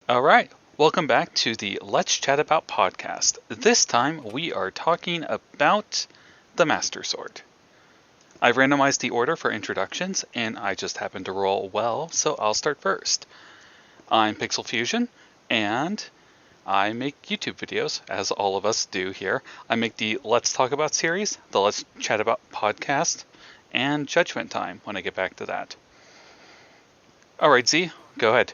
All right, welcome back to the Let's Chat About podcast. This time we are talking about the Master Sword. I've randomized the order for introductions, and I just happened to roll well, so I'll start first. I'm Pixel Fusion, and I make YouTube videos, as all of us do here. I make the Let's Talk About series, the Let's Chat About podcast, and Judgment Time when I get back to that. All right, Z, go ahead.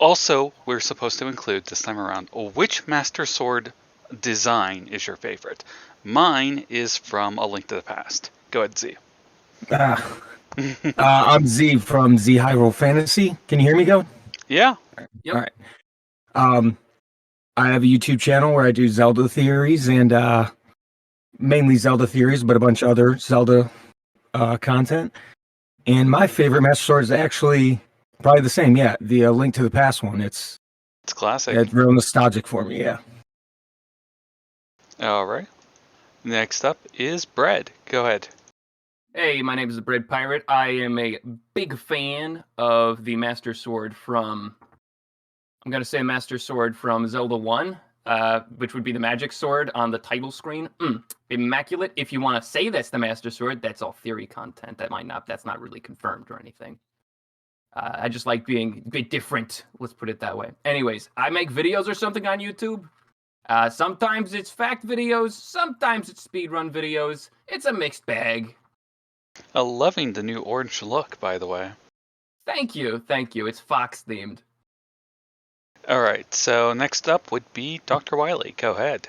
Also, we're supposed to include this time around, which Master Sword design is your favorite? Mine is from A Link to the Past. Go ahead, Z. I'm Z from Hyrule Fantasy. Can you hear me, go? Yeah. Yep. All right. I have a YouTube channel where I do Zelda theories and mainly Zelda theories, but a bunch of other Zelda content. And my favorite Master Sword is actually probably the same. Yeah, the Link to the Past one. It's classic. It's real nostalgic for me. Yeah. All right. Next up is Bread. Go ahead. Hey, my name is the Bread Pirate. I am a big fan of the Master Sword from... I'm going to say Master Sword from Zelda 1, which would be the Magic Sword on the title screen. Immaculate. If you want to say that's the Master Sword, that's all theory content. That's not really confirmed or anything. I just like being a bit different. Let's put it that way. Anyways, I make videos or something on YouTube. Sometimes it's fact videos. Sometimes it's speedrun videos. It's a mixed bag. Loving the new orange look, by the way. Thank you. It's Fox themed. All right, so next up would be Dr. Wily. Go ahead.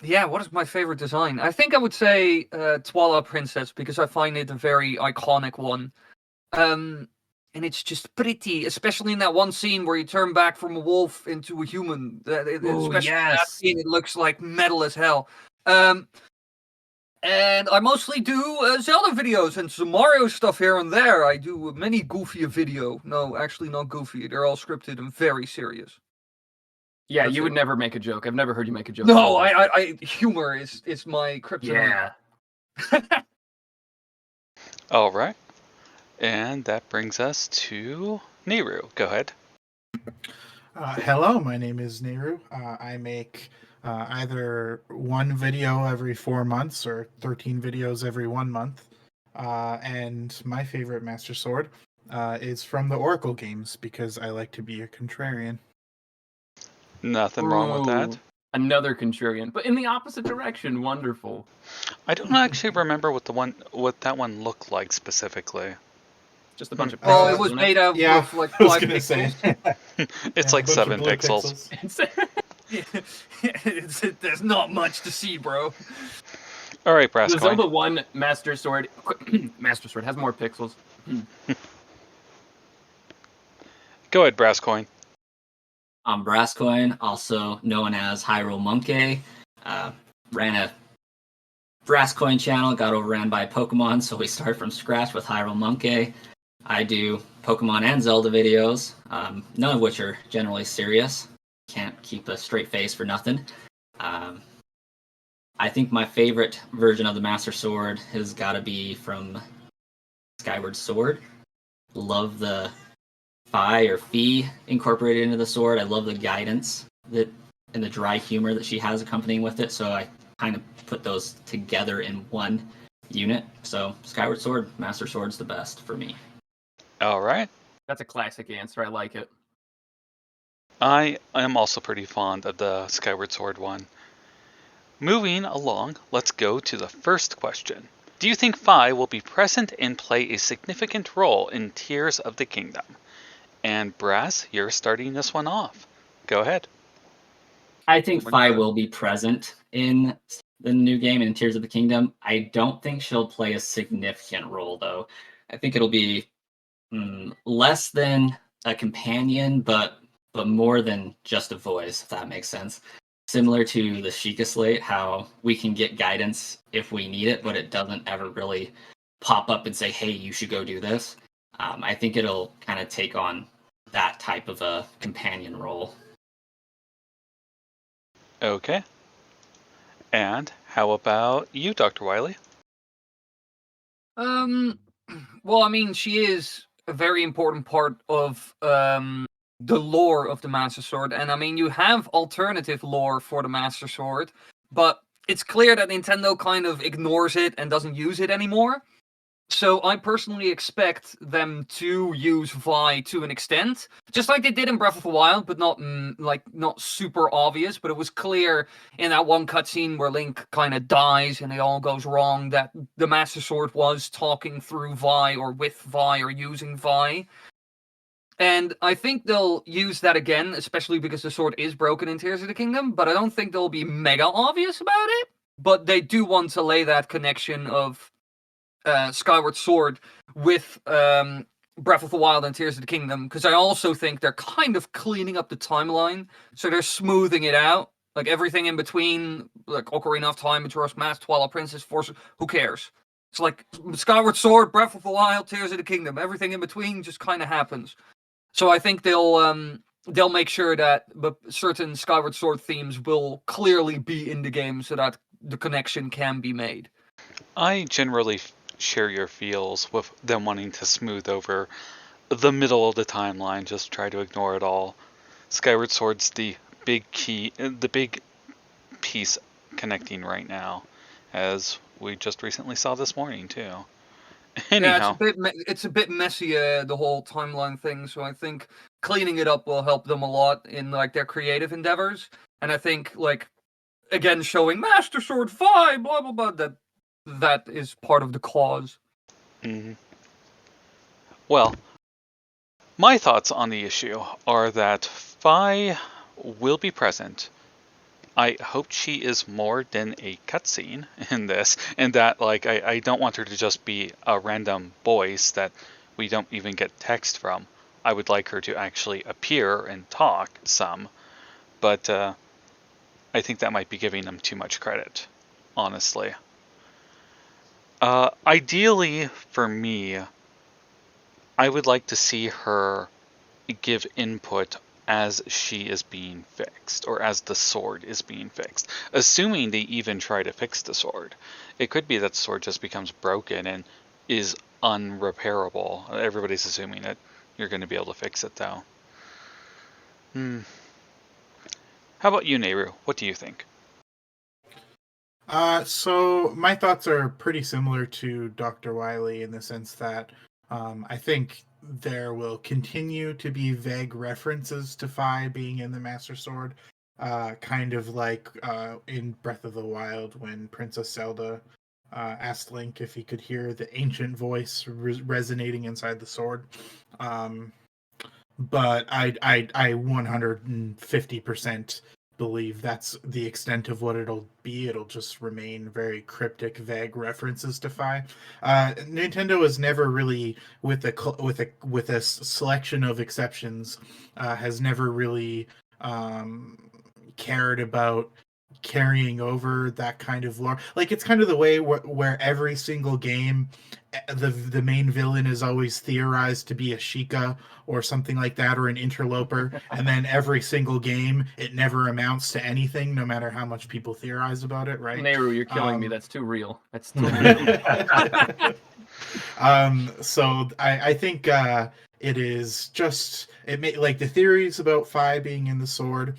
Yeah, what is my favorite design? I think I would say Twala Princess, because I find it a very iconic one. And it's just pretty, especially in that one scene where you turn back from a wolf into a human. Especially in that scene, it looks like metal as hell. And I mostly do Zelda videos and some Mario stuff here and there. I do many Goofy video. No, actually not Goofy. They're all scripted and very serious. Yeah, you would never make a joke. I've never heard you make a joke. No, I humor is my kryptonite. Yeah. All right. And that brings us to Nayru. Go ahead. Hello, my name is Nayru. I make either one video every 4 months or 13 videos every 1 month. And my favorite Master Sword is from the Oracle games because I like to be a contrarian. Nothing wrong with that. Another contrarian, but in the opposite direction. Wonderful. I don't actually remember what that one looked like specifically. Just a bunch of pixels. Oh, it was made of like 5 pixels. It's like 7 pixels. There's not much to see, bro. All right, Brasscoin. The Zelda 1 Master Sword has more pixels. Go ahead, Brasscoin. I'm Brasscoin, also known as Hyrule Monkey. Ran a Brasscoin channel, got overran by Pokemon, so we start from scratch with Hyrule Monkey. I do Pokemon and Zelda videos, none of which are generally serious. Can't keep a straight face for nothing. I think my favorite version of the Master Sword has got to be from Skyward Sword. Love the Phi or Fee incorporated into the sword. I love the guidance and the dry humor that she has accompanying with it. So I kind of put those together in one unit. So Skyward Sword, Master Sword's the best for me. All right. That's a classic answer. I like it. I am also pretty fond of the Skyward Sword one. Moving along, let's go to the first question. Do you think Phi will be present and play a significant role in Tears of the Kingdom? And Brass, you're starting this one off. Go ahead. I think Phi will be present in the new game in Tears of the Kingdom. I don't think she'll play a significant role, though. I think it'll be less than a companion, but more than just a voice, if that makes sense. Similar to the Sheikah Slate, how we can get guidance if we need it, but it doesn't ever really pop up and say, hey, you should go do this. I think it'll kind of take on that type of a companion role. Okay. And how about you, Dr. Wily? Well, I mean, she is a very important part of the lore of the Master Sword. And I mean, you have alternative lore for the Master Sword, but it's clear that Nintendo kind of ignores it and doesn't use it anymore. So I personally expect them to use Vi to an extent, just like they did in Breath of the Wild, but not not super obvious. But it was clear in that one cutscene where Link kind of dies and it all goes wrong that the Master Sword was talking through Vi or with Vi or using Vi. And I think they'll use that again, especially because the sword is broken in Tears of the Kingdom. But I don't think they'll be mega obvious about it. But they do want to lay that connection of Skyward Sword with Breath of the Wild and Tears of the Kingdom, because I also think they're kind of cleaning up the timeline, so they're smoothing it out. Like everything in between, like Ocarina of Time, Majora's Mask, Twilight Princess, Force, who cares? It's like Skyward Sword, Breath of the Wild, Tears of the Kingdom. Everything in between just kind of happens. So I think they'll make sure that certain Skyward Sword themes will clearly be in the game, so that the connection can be made. I generally share your feels with them wanting to smooth over the middle of the timeline, just try to ignore it all. Skyward Sword's the big piece connecting right now, as we just recently saw this morning too. Anyhow, yeah, it's a bit messy, the whole timeline thing. So I think cleaning it up will help them a lot in like their creative endeavors. And I think like again showing Master Sword 5, blah blah blah, that is part of the cause. Mm-hmm. Well, my thoughts on the issue are that Vi will be present. I hope she is more than a cutscene in this, and that like I don't want her to just be a random voice that we don't even get text from. I would like her to actually appear and talk some, but I think that might be giving them too much credit, honestly. Ideally, for me, I would like to see her give input as she is being fixed, or as the sword is being fixed. Assuming they even try to fix the sword. It could be that the sword just becomes broken and is unrepairable. Everybody's assuming that you're going to be able to fix it, though. How about you, Nayru? What do you think? So my thoughts are pretty similar to Dr. Wily in the sense that I think there will continue to be vague references to Vi being in the Master Sword, kind of like in Breath of the Wild when Princess Zelda asked Link if he could hear the ancient voice resonating inside the sword. But I 150% believe that's the extent of what it'll be. It'll just remain very cryptic, vague references to Vi. Nintendo has never really, with a selection of exceptions, has never really cared about carrying over that kind of lore. Like it's kind of the way where every single game the main villain is always theorized to be a Sheikah or something like that, or an interloper, and then every single game it never amounts to anything, no matter how much people theorize about it, right? Nayru, you're killing me. That's too real. That's too real. So I think it is just like the theories about Vi being in the sword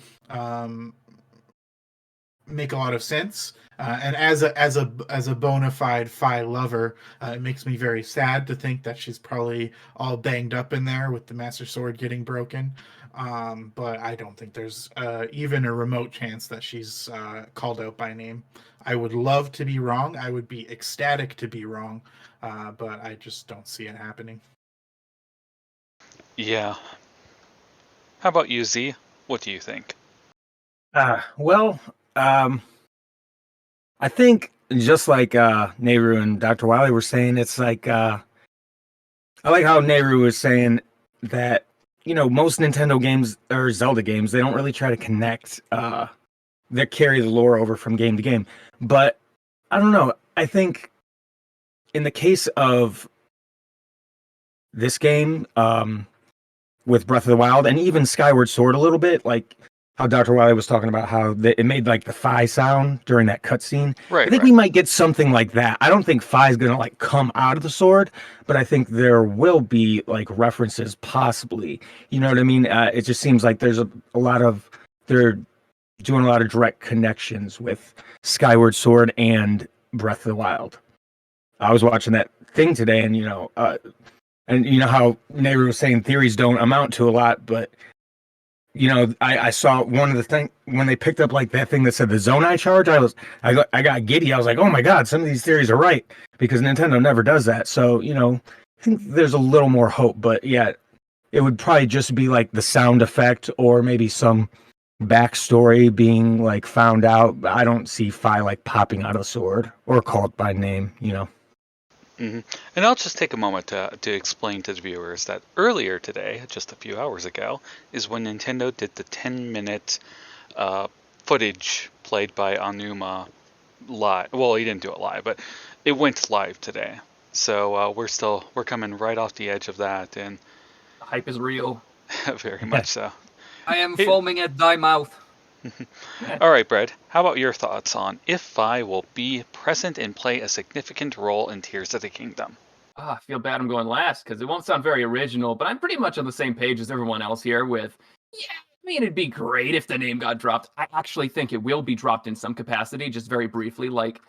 make a lot of sense. And as a bona fide Vi lover, it makes me very sad to think that she's probably all banged up in there with the Master Sword getting broken. But I don't think there's even a remote chance that she's called out by name. I would love to be wrong. I would be ecstatic to be wrong, but I just don't see it happening. Yeah. How about you, Z? What do you think? I think just like Nayru and Dr. Wily were saying, it's like I like how Nayru was saying that, you know, most Nintendo games or Zelda games, they don't really try to connect they carry the lore over from game to game. But I don't know. I think in the case of this game, with Breath of the Wild and even Skyward Sword a little bit, like how Dr. Wily was talking about how it made like the Phi sound during that cutscene. Right. I think we might get something like that. I don't think Phi's gonna like come out of the sword, but I think there will be like references possibly. You know what I mean? It just seems like there's a lot of they're doing a lot of direct connections with Skyward Sword and Breath of the Wild. I was watching that thing today, and and you know how Nayru was saying theories don't amount to a lot, but I saw one of the thing when they picked up like that thing that said the Zonai charge. I got giddy. I was like, oh my god, some of these theories are right because Nintendo never does that. So I think there's a little more hope, but yeah, it would probably just be like the sound effect or maybe some backstory being like found out. I don't see Phi like popping out of the sword or called by name. And I'll just take a moment to explain to the viewers that earlier today, just a few hours ago, is when Nintendo did the 10-minute footage played by Aonuma live. Well, he didn't do it live, but it went live today. So we're coming right off the edge of that, and The hype is real. very much so. I am foaming at thy mouth. All right, Brad, how about your thoughts on if Phi will be present and play a significant role in Tears of the Kingdom? I feel bad I'm going last because it won't sound very original, but I'm pretty much on the same page as everyone else here with, it'd be great if the name got dropped. I actually think it will be dropped in some capacity, just very briefly, like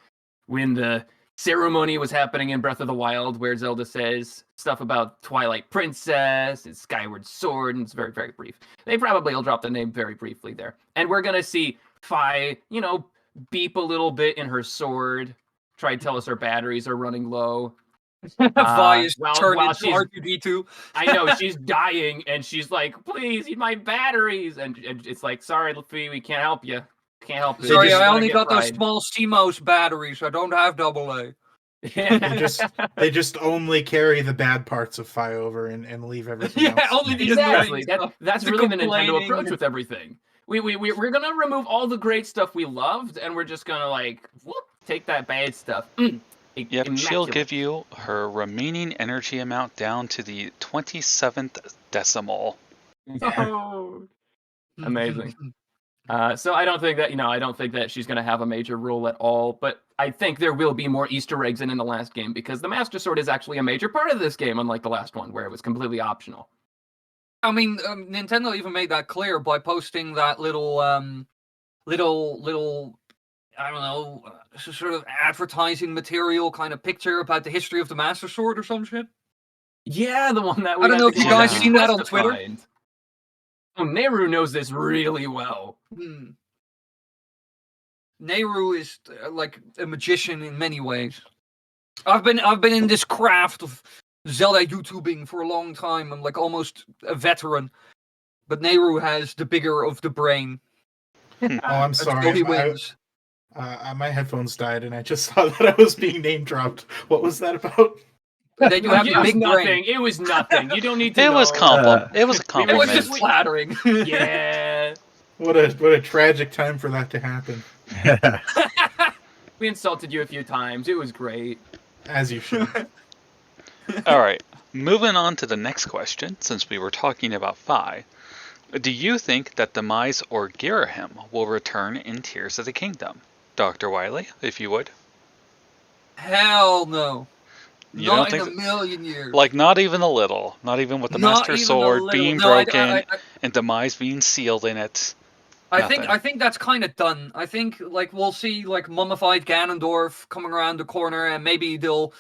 when the ceremony was happening in Breath of the Wild where Zelda says stuff about Twilight Princess and Skyward Sword, and it's very, very brief. They probably will drop the name very briefly there. And we're going to see Phi, beep a little bit in her sword, try to tell us her batteries are running low. Vi is turned while into R2D2. I know, she's dying, and she's like, please, eat my batteries. And it's like, sorry, Luffy, we can't help you. Can't help you. Sorry, I only got those small CMOS batteries. I don't have AA. They just only carry the bad parts of Phi over and leave everything else. Only the Exactly. annoying That's the really the Nintendo complaining. approach with everything. We're gonna remove all the great stuff we loved, and we're just gonna take that bad stuff. Yep, she'll give you her remaining energy amount down to the 27th decimal. Oh, amazing. So I don't think that she's going to have a major role at all, but I think there will be more Easter eggs in the last game because the Master Sword is actually a major part of this game, unlike the last one where it was completely optional. I mean, Nintendo even made that clear by posting that little, I don't know, sort of advertising material kind of picture about the history of the Master Sword or some shit. Yeah, the one that we I don't know if you guys seen that on Twitter. Oh, Nayru knows this really well. Nayru is like a magician in many ways. I've been in this craft of Zelda YouTubing for a long time. I'm like almost a veteran, but Nayru has the bigger of the brain. Oh, I'm So sorry. he wins. My headphones died, and I just saw that I was being name dropped. What was that about? Then you have It the was big nothing. brain. It was nothing. You don't need to. It was a compliment. It was just We- flattering. Yeah. What a tragic time for that to happen. We insulted you a few times. It was great. As you should. All right, moving on to the next question, since we were talking about Phi. Do you think that Demise or Girahim will return in Tears of the Kingdom? Dr. Wily, if you would. Hell no. You Not don't in think a million years. Like, not even a little. Not even with the Not Master even a Sword little. being No, broken and Demise being sealed in it. I think Nothing. that's kind of done. I think we'll see mummified Ganondorf coming around the corner, and maybe they'll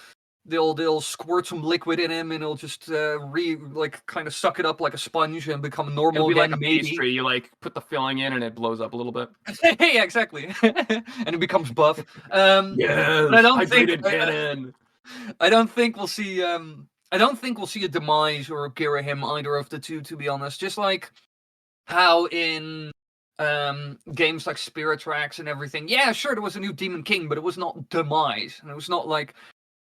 squirt some liquid in him, and he'll just kind of suck it up like a sponge and become normal It'll be again. like a maybe. pastry. You put the filling in and it blows up a little bit. Yeah, exactly. And it becomes buff. Yes. But I don't think hydrated cannon. I don't think we'll see. I don't think we'll see a Demise or a Girahim, either of the two. To be honest, just like how in games like Spirit Tracks and everything. Yeah, sure, there was a new Demon King, but it was not Demise, and it was not like.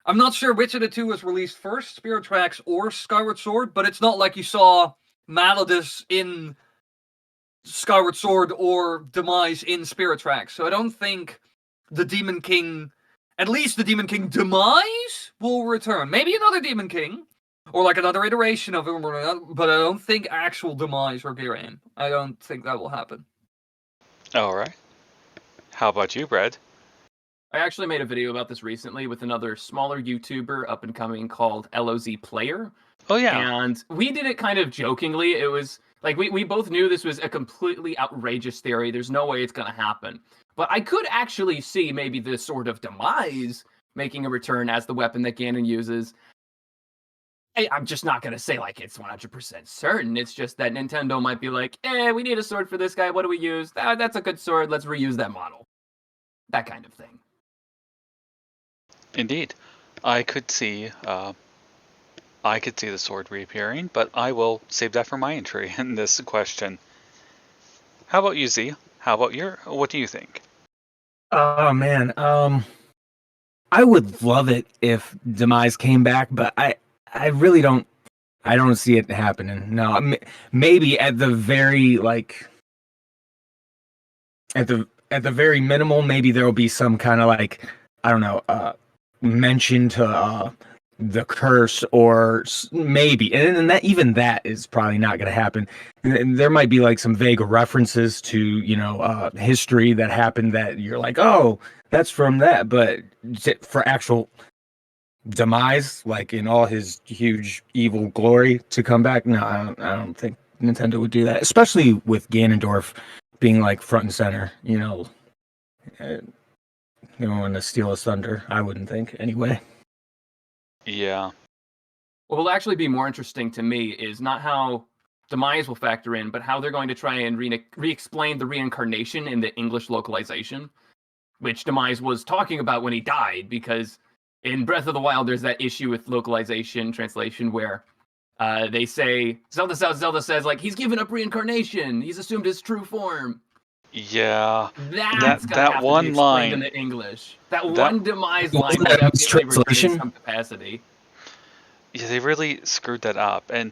I'm not sure which of the two was released first, Spirit Tracks or Skyward Sword, but it's not like you saw Malladus in Skyward Sword or Demise in Spirit Tracks. So I don't think the Demon King, at least the Demon King Demise, will return. Maybe another Demon King, or like another iteration of him, but I don't think actual Demise or Girahim. I don't think that will happen. All right. How about you, Brad? I actually made a video about this recently with another smaller YouTuber up and coming called LOZ Player. Oh, yeah. And we did it kind of jokingly. It was like we both knew this was a completely outrageous theory. There's no way it's going to happen. But I could actually see maybe this sort of Demise making a return as the weapon that Ganon uses. I'm just not going to say like it's 100% certain. It's just that Nintendo might be like, we need a sword for this guy. What do we use? That's a good sword. Let's reuse that model. That kind of thing. Indeed. I could see the sword reappearing, but I will save that for my entry in this question. How about you, Z? What do you think? Oh man, I would love it if Demise came back, but I really don't. I don't see it happening. No, maybe at the very at the very minimal, maybe there will be some kind of I don't know, mention to the curse, or maybe, and that even that is probably not going to happen. And there might be like some vague references to history that happened that you're like, oh, that's from that, but for actual Demise, like in all his huge evil glory, to come back, no, I don't think Nintendo would do that, especially with Ganondorf being like front and center. Want to steal his thunder. I wouldn't think anyway. Yeah. What will actually be more interesting to me is not how Demise will factor in, but how they're going to try and re-explain the reincarnation in the English localization, which Demise was talking about when he died, because in Breath of the Wild, there's that issue with localization, translation, where they say, Zelda says, like, he's given up reincarnation, he's assumed his true form. Yeah. That's gonna that have one to be explained line in the English. That one Demise line that will definitely return in translation? some capacity. Yeah, they really screwed that up. And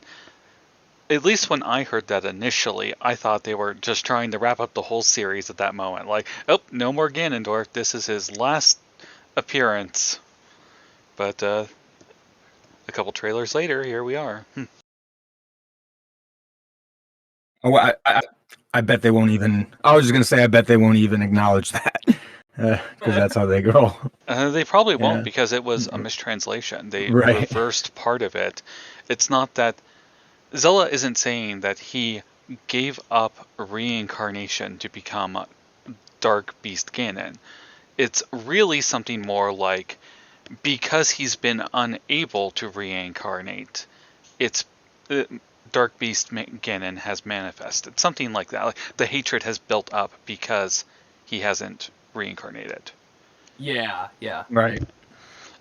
at least when I heard that initially, I thought they were just trying to wrap up the whole series at that moment. Like, oh, no more Ganondorf. This is his last appearance. But a couple trailers later, here we are. Oh, I bet they won't even. I was just gonna say, I bet they won't even acknowledge that, because that's how they go. They probably won't, Yeah. because it was a mistranslation. They Right. reversed part of it. It's not that Zelda isn't saying that he gave up reincarnation to become Dark Beast Ganon. It's really something more like, because he's been unable to reincarnate, it's Dark Beast Ganon has manifested. Something like that. Like, the hatred has built up because he hasn't reincarnated. Yeah. Right.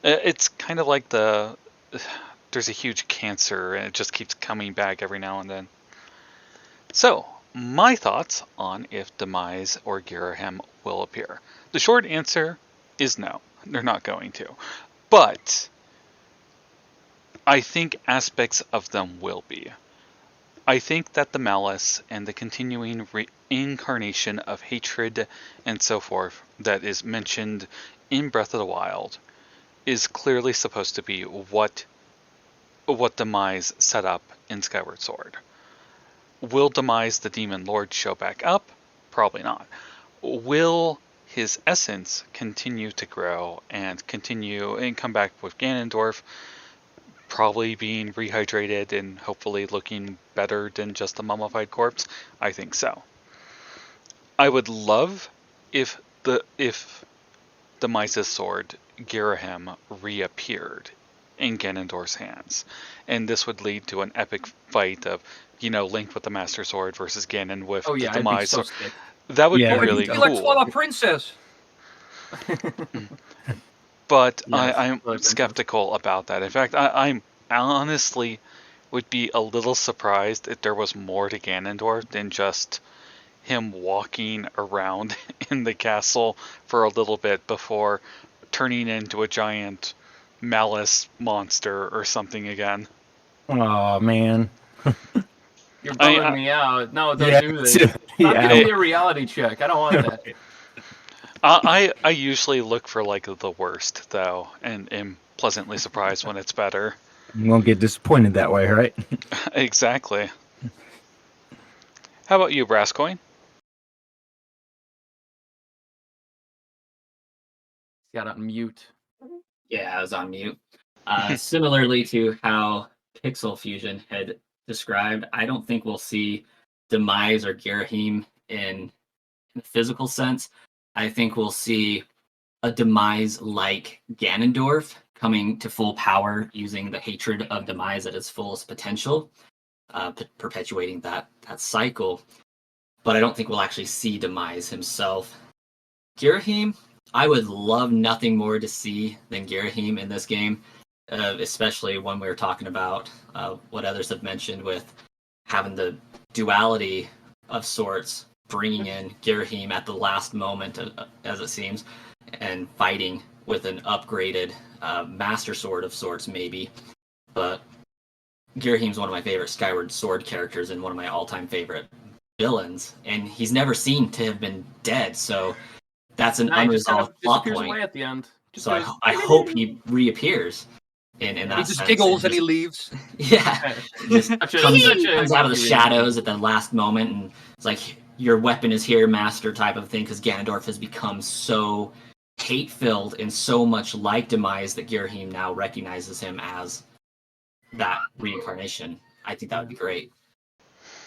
It's kind of like there's a huge cancer and it just keeps coming back every now and then. So, my thoughts on if Demise or Girahim will appear. The short answer is no, they're not going to. But I think aspects of them will be. I think that the malice and the continuing reincarnation of hatred and so forth that is mentioned in Breath of the Wild is clearly supposed to be what Demise set up in Skyward Sword. Will Demise the Demon Lord show back up? Probably not. Will his essence continue to grow and come back with Ganondorf probably being rehydrated and hopefully looking better than just a mummified corpse? I think so. I would love if Demise's sword, Girahim, reappeared in Ganondorf's hands, and this would lead to an epic fight of Link with the Master Sword versus Ganon with the Demise sword. Sick. That would be Yeah, really It'd be cool. like Twilight Princess. But Yes, I'm Twilight skeptical about that. In fact, I'm honestly would be a little surprised if there was more to Ganondorf than just him walking around in the castle for a little bit before turning into a giant malice monster or something again. Oh man. You're bumming me out. No, don't Yeah, do this. yeah. Stop giving me a reality check. I don't want that. I usually look for like the worst though, and am pleasantly surprised when it's better. You won't get disappointed that way, right? Exactly. How about you, Brasscoin? got on mute. Yeah, I was on mute. Similarly to how Pixel Fusion had described, I don't think we'll see Demise or Girahim in a physical sense. I think we'll see a Demise like Ganondorf coming to full power using the hatred of Demise at its fullest potential, perpetuating that cycle. But I don't think we'll actually see Demise himself. Girahim, I would love nothing more to see than Girahim in this game, especially when we were talking about what others have mentioned with having the duality of sorts, bringing in Girahim at the last moment, as it seems, and fighting with an upgraded Master Sword of sorts, maybe. But Girahim's one of my favorite Skyward Sword characters and one of my all-time favorite villains, and he's never seen to have been dead, so that's an unresolved plot disappears point. away at the end. So I hope he reappears in that He just sense, giggles and he leaves. Yeah, just comes out of the shadows at the last moment, and it's like, your weapon is here, master, type of thing, because Ganondorf has become so hate-filled and so much like Demise that Girahim now recognizes him as that reincarnation. I think that would be great.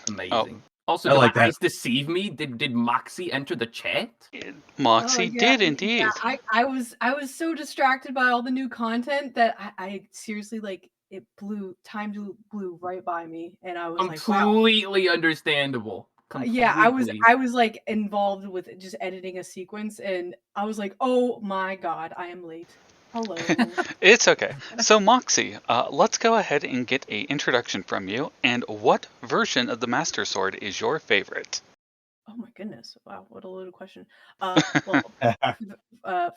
Amazing. Also, I did like my that. eyes deceive me? Did Moxie enter the chat? Moxie did indeed. Yeah, I was so distracted by all the new content that I seriously, like, it blew right by me, and I was like, wow. Completely understandable. Yeah, I was like involved with just editing a sequence, and I was like, oh my god, I am late. Hello. It's okay. So Moxie, let's go ahead and get a introduction from you. And what version of the Master Sword is your favorite? Oh my goodness! Wow, what a loaded question. Well,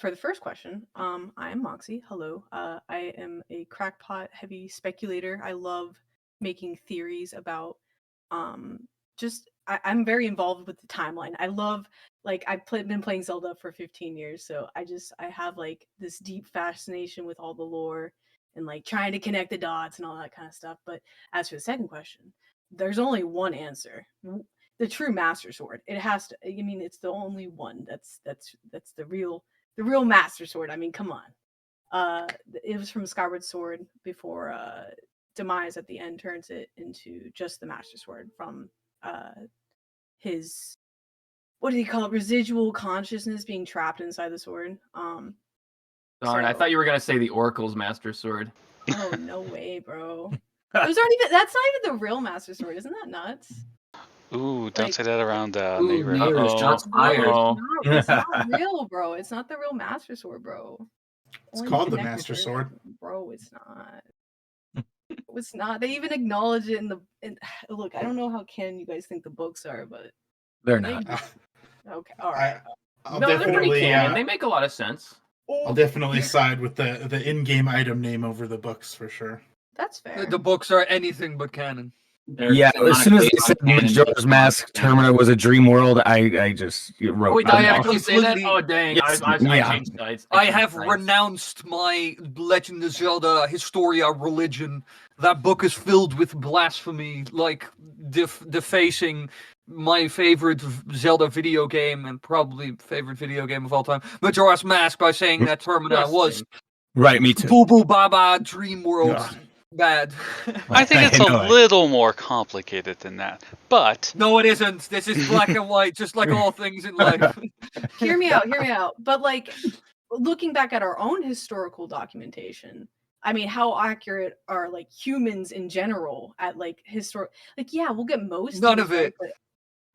for the first question, I am Moxie. Hello. I am a crackpot heavy speculator. I love making theories about I'm very involved with the timeline. I love, like, been playing Zelda for 15 years, so I have like this deep fascination with all the lore and like trying to connect the dots and all that kind of stuff. But as for the second question, there's only one answer. The true Master Sword. It has to. I mean, it's the only one. That's the real Master Sword. I mean, come on. It was from Skyward Sword before Demise at the end turns it into just the Master Sword from his, what do you call it, residual consciousness being trapped inside the sword. Darn, I thought you were gonna say the Oracle's Master Sword. Oh no way, bro. That's not even the real Master Sword. Isn't that nuts? Ooh, don't say that around Nayru. Nayru, shots fired. It's not real, bro. It's not the real Master Sword, bro. It's called the Master Sword. Bro, it's not. It's not. They even acknowledge it look, I don't know how canon you guys think the books are, but They're not. Okay, all right. They're pretty canon. They make a lot of sense. I'll definitely side with the in-game item name over the books for sure. That's fair. The books are anything but canon. Yeah, as soon as they said Majora's Mask Termina was a dream world, I just wrote. Wait, did I actually say that? Oh dang! Yes, I changed sides. I have renounced my Legend of Zelda Historia religion. That book is filled with blasphemy, like defacing my favorite Zelda video game and probably favorite video game of all time, Majora's Mask, by saying that Termina was right. Me too. Boo Boo Baba Dream World. Bad. I think it's a little more complicated than that, but no, it isn't. This is black and white, just like all things in life. Hear me out. But like, looking back at our own historical documentation, I mean, how accurate are like humans in general at like like, yeah, we'll get most none of it.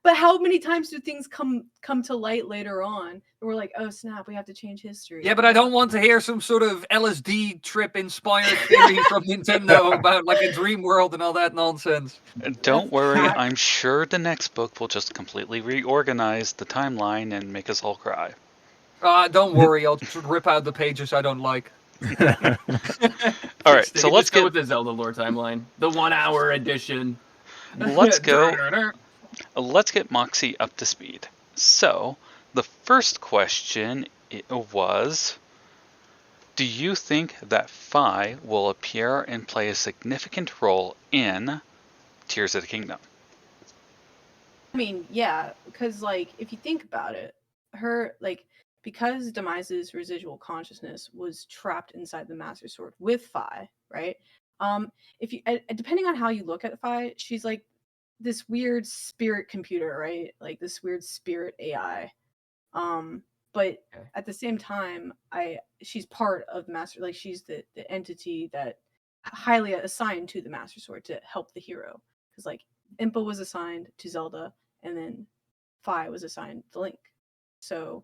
But how many times do things come to light later on? And we're like, oh snap, we have to change history. Yeah, but I don't want to hear some sort of LSD trip inspired theory from Nintendo about like a dream world and all that nonsense. Don't worry, I'm sure the next book will just completely reorganize the timeline and make us all cry. Don't worry, I'll just rip out the pages I don't like. All right, so let's go with the Zelda lore timeline, the 1 hour edition. Let's go. Let's get Moxie up to speed. So, the first question was, do you think that Fi will appear and play a significant role in Tears of the Kingdom? I mean, yeah, because like if you think about it, her like because Demise's residual consciousness was trapped inside the Master Sword with Fi, right? If you depending on how you look at Fi, she's like this weird spirit computer, right? Like this weird spirit AI. But Okay. at the same time, she's part of Master, like she's the entity that highly assigned to the Master Sword to help the hero. Because like Impa was assigned to Zelda, and then Fi was assigned to Link. So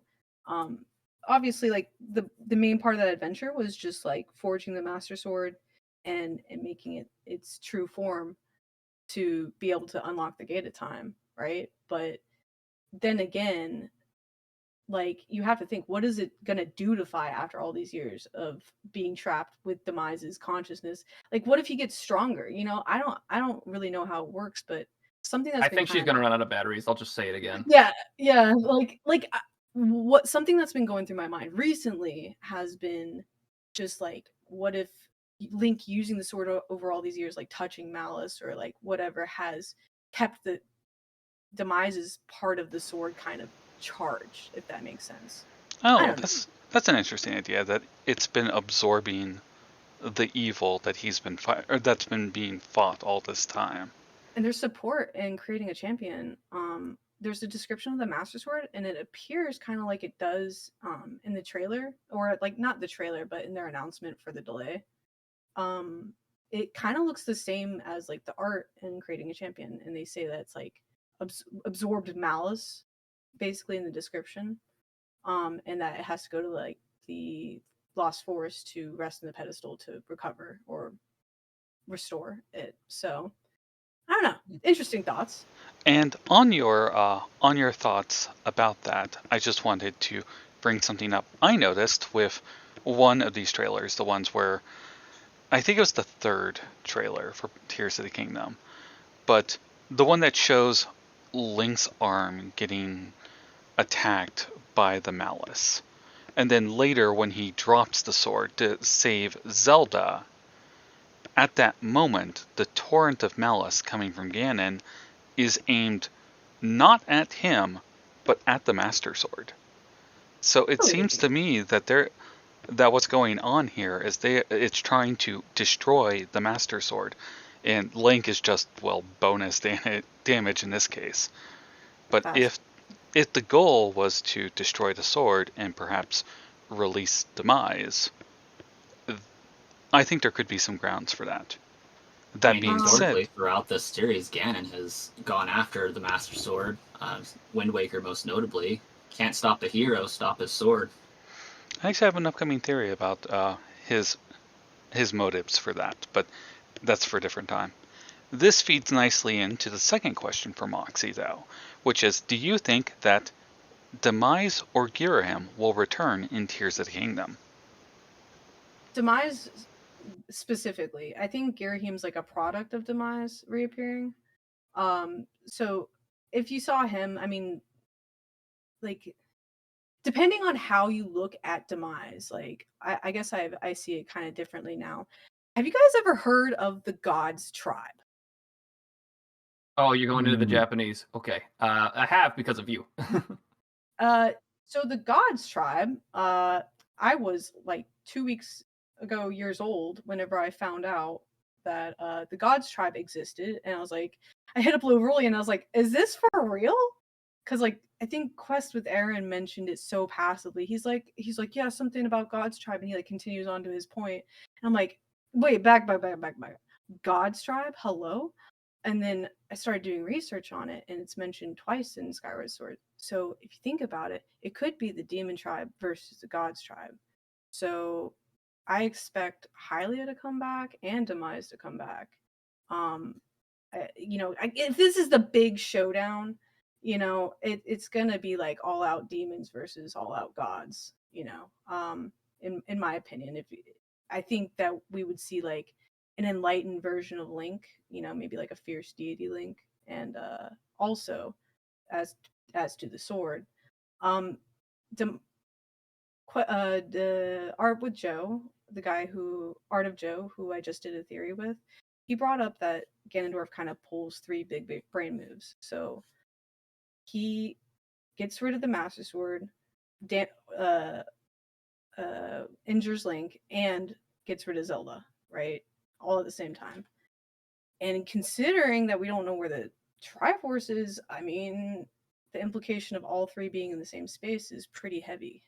obviously like the main part of that adventure was just like forging the Master Sword and making it its true form to be able to unlock the Gate of Time, right? But then again, like you have to think, what is it gonna do to Fi after all these years of being trapped with Demise's consciousness? Like, what if he gets stronger? You know, I don't really know how it works, but something that's I been think she's kind gonna of run out of batteries. I'll just say it again. yeah, what something that's been going through my mind recently has been just like, what if Link using the sword over all these years, like touching Malice or like whatever, has kept the Demise's part of the sword kind of charged, if that makes sense. I Oh, don't know. that's an interesting idea, that it's been absorbing the evil that that's been being fought all this time. And there's support in creating a champion. There's a description of the Master Sword, and it appears kind of like it does in the trailer, or like not the trailer, but in their announcement for the delay. It kind of looks the same as like the art in creating a champion, and they say that it's like absorbed malice, basically in the description, and that it has to go to like the Lost Forest to rest in the pedestal to recover or restore it. So I don't know. Interesting thoughts. And on your thoughts about that, I just wanted to bring something up. I noticed with one of these trailers, the ones where I think it was the third trailer for Tears of the Kingdom, but the one that shows Link's arm getting attacked by the Malice. And then later when he drops the sword to save Zelda, at that moment, the torrent of malice coming from Ganon is aimed not at him, but at the Master Sword. So it seems to me that what's going on here is it's trying to destroy the Master Sword, and Link is just, well, bonus damage in this case. But if the goal was to destroy the sword and perhaps release Demise, I think there could be some grounds for that. That being said, throughout this series, Ganon has gone after the Master Sword. Wind Waker, most notably, can't stop the hero, stop his sword. I actually have an upcoming theory about his motives for that, but that's for a different time. This feeds nicely into the second question for Moxie, though, which is, do you think that Demise or Girahim will return in Tears of the Kingdom? Demise specifically, I think Girahim's like a product of Demise reappearing. So if you saw him, I mean, like, depending on how you look at Demise, like I guess I see it kind of differently now. Have you guys ever heard of the Gods Tribe? Oh, you're going into the Japanese. Okay. I have because of you. So the Gods Tribe, I was like 2 weeks ago years old whenever I found out that the Gods Tribe existed, and I was like, I hit up Blue Rolly and I was like, is this for real? Because like I think Quest with Aaron mentioned it so passively. He's like, yeah, something about God's Tribe, and he like continues on to his point. And I'm like, wait, back. God's Tribe? Hello? And then I started doing research on it, and it's mentioned twice in Skyward Sword. So if you think about it, it could be the Demon Tribe versus the God's Tribe. So I expect Hylia to come back and Demise to come back. If this is the big showdown, it's gonna be like all out demons versus all out gods. In my opinion, I think that we would see like an enlightened version of Link, maybe like a fierce deity Link, and also as to the sword, the Art with Joe, the guy who Art of Joe, who I just did a theory with, he brought up that Ganondorf kind of pulls three big brain moves. So he gets rid of the Master Sword, injures Link and gets rid of Zelda, right? All at the same time. And considering that we don't know where the Triforce is, I mean, the implication of all three being in the same space is pretty heavy.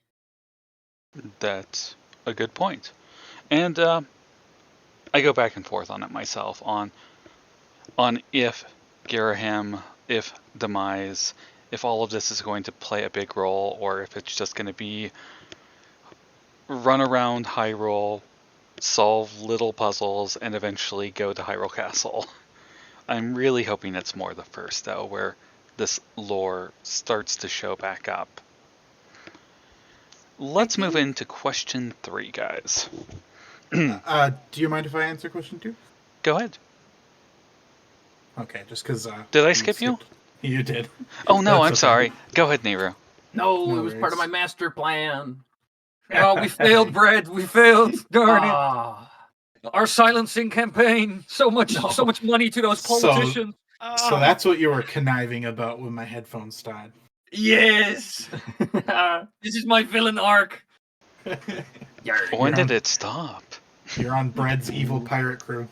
That's a good point. And I go back and forth on it myself on if Girahim, if Demise, if all of this is going to play a big role, or if it's just going to be run around Hyrule, solve little puzzles, and eventually go to Hyrule Castle. I'm really hoping it's more the first, though, where this lore starts to show back up. Let's move into question 3, guys. Do you mind if I answer question 2? Go ahead. Okay, just because... Did I skip you? You did. Oh, no, That's I'm okay. sorry. Go ahead, Nayru. No, No it was part of my worries. master plan. Oh, we failed, Brad. We failed. Darn it. Ah. Our silencing campaign. So much money to those So- politicians. So that's what you were conniving about when my headphones died. Yes. This is my villain arc. When did it stop? You're on Bread's evil pirate crew.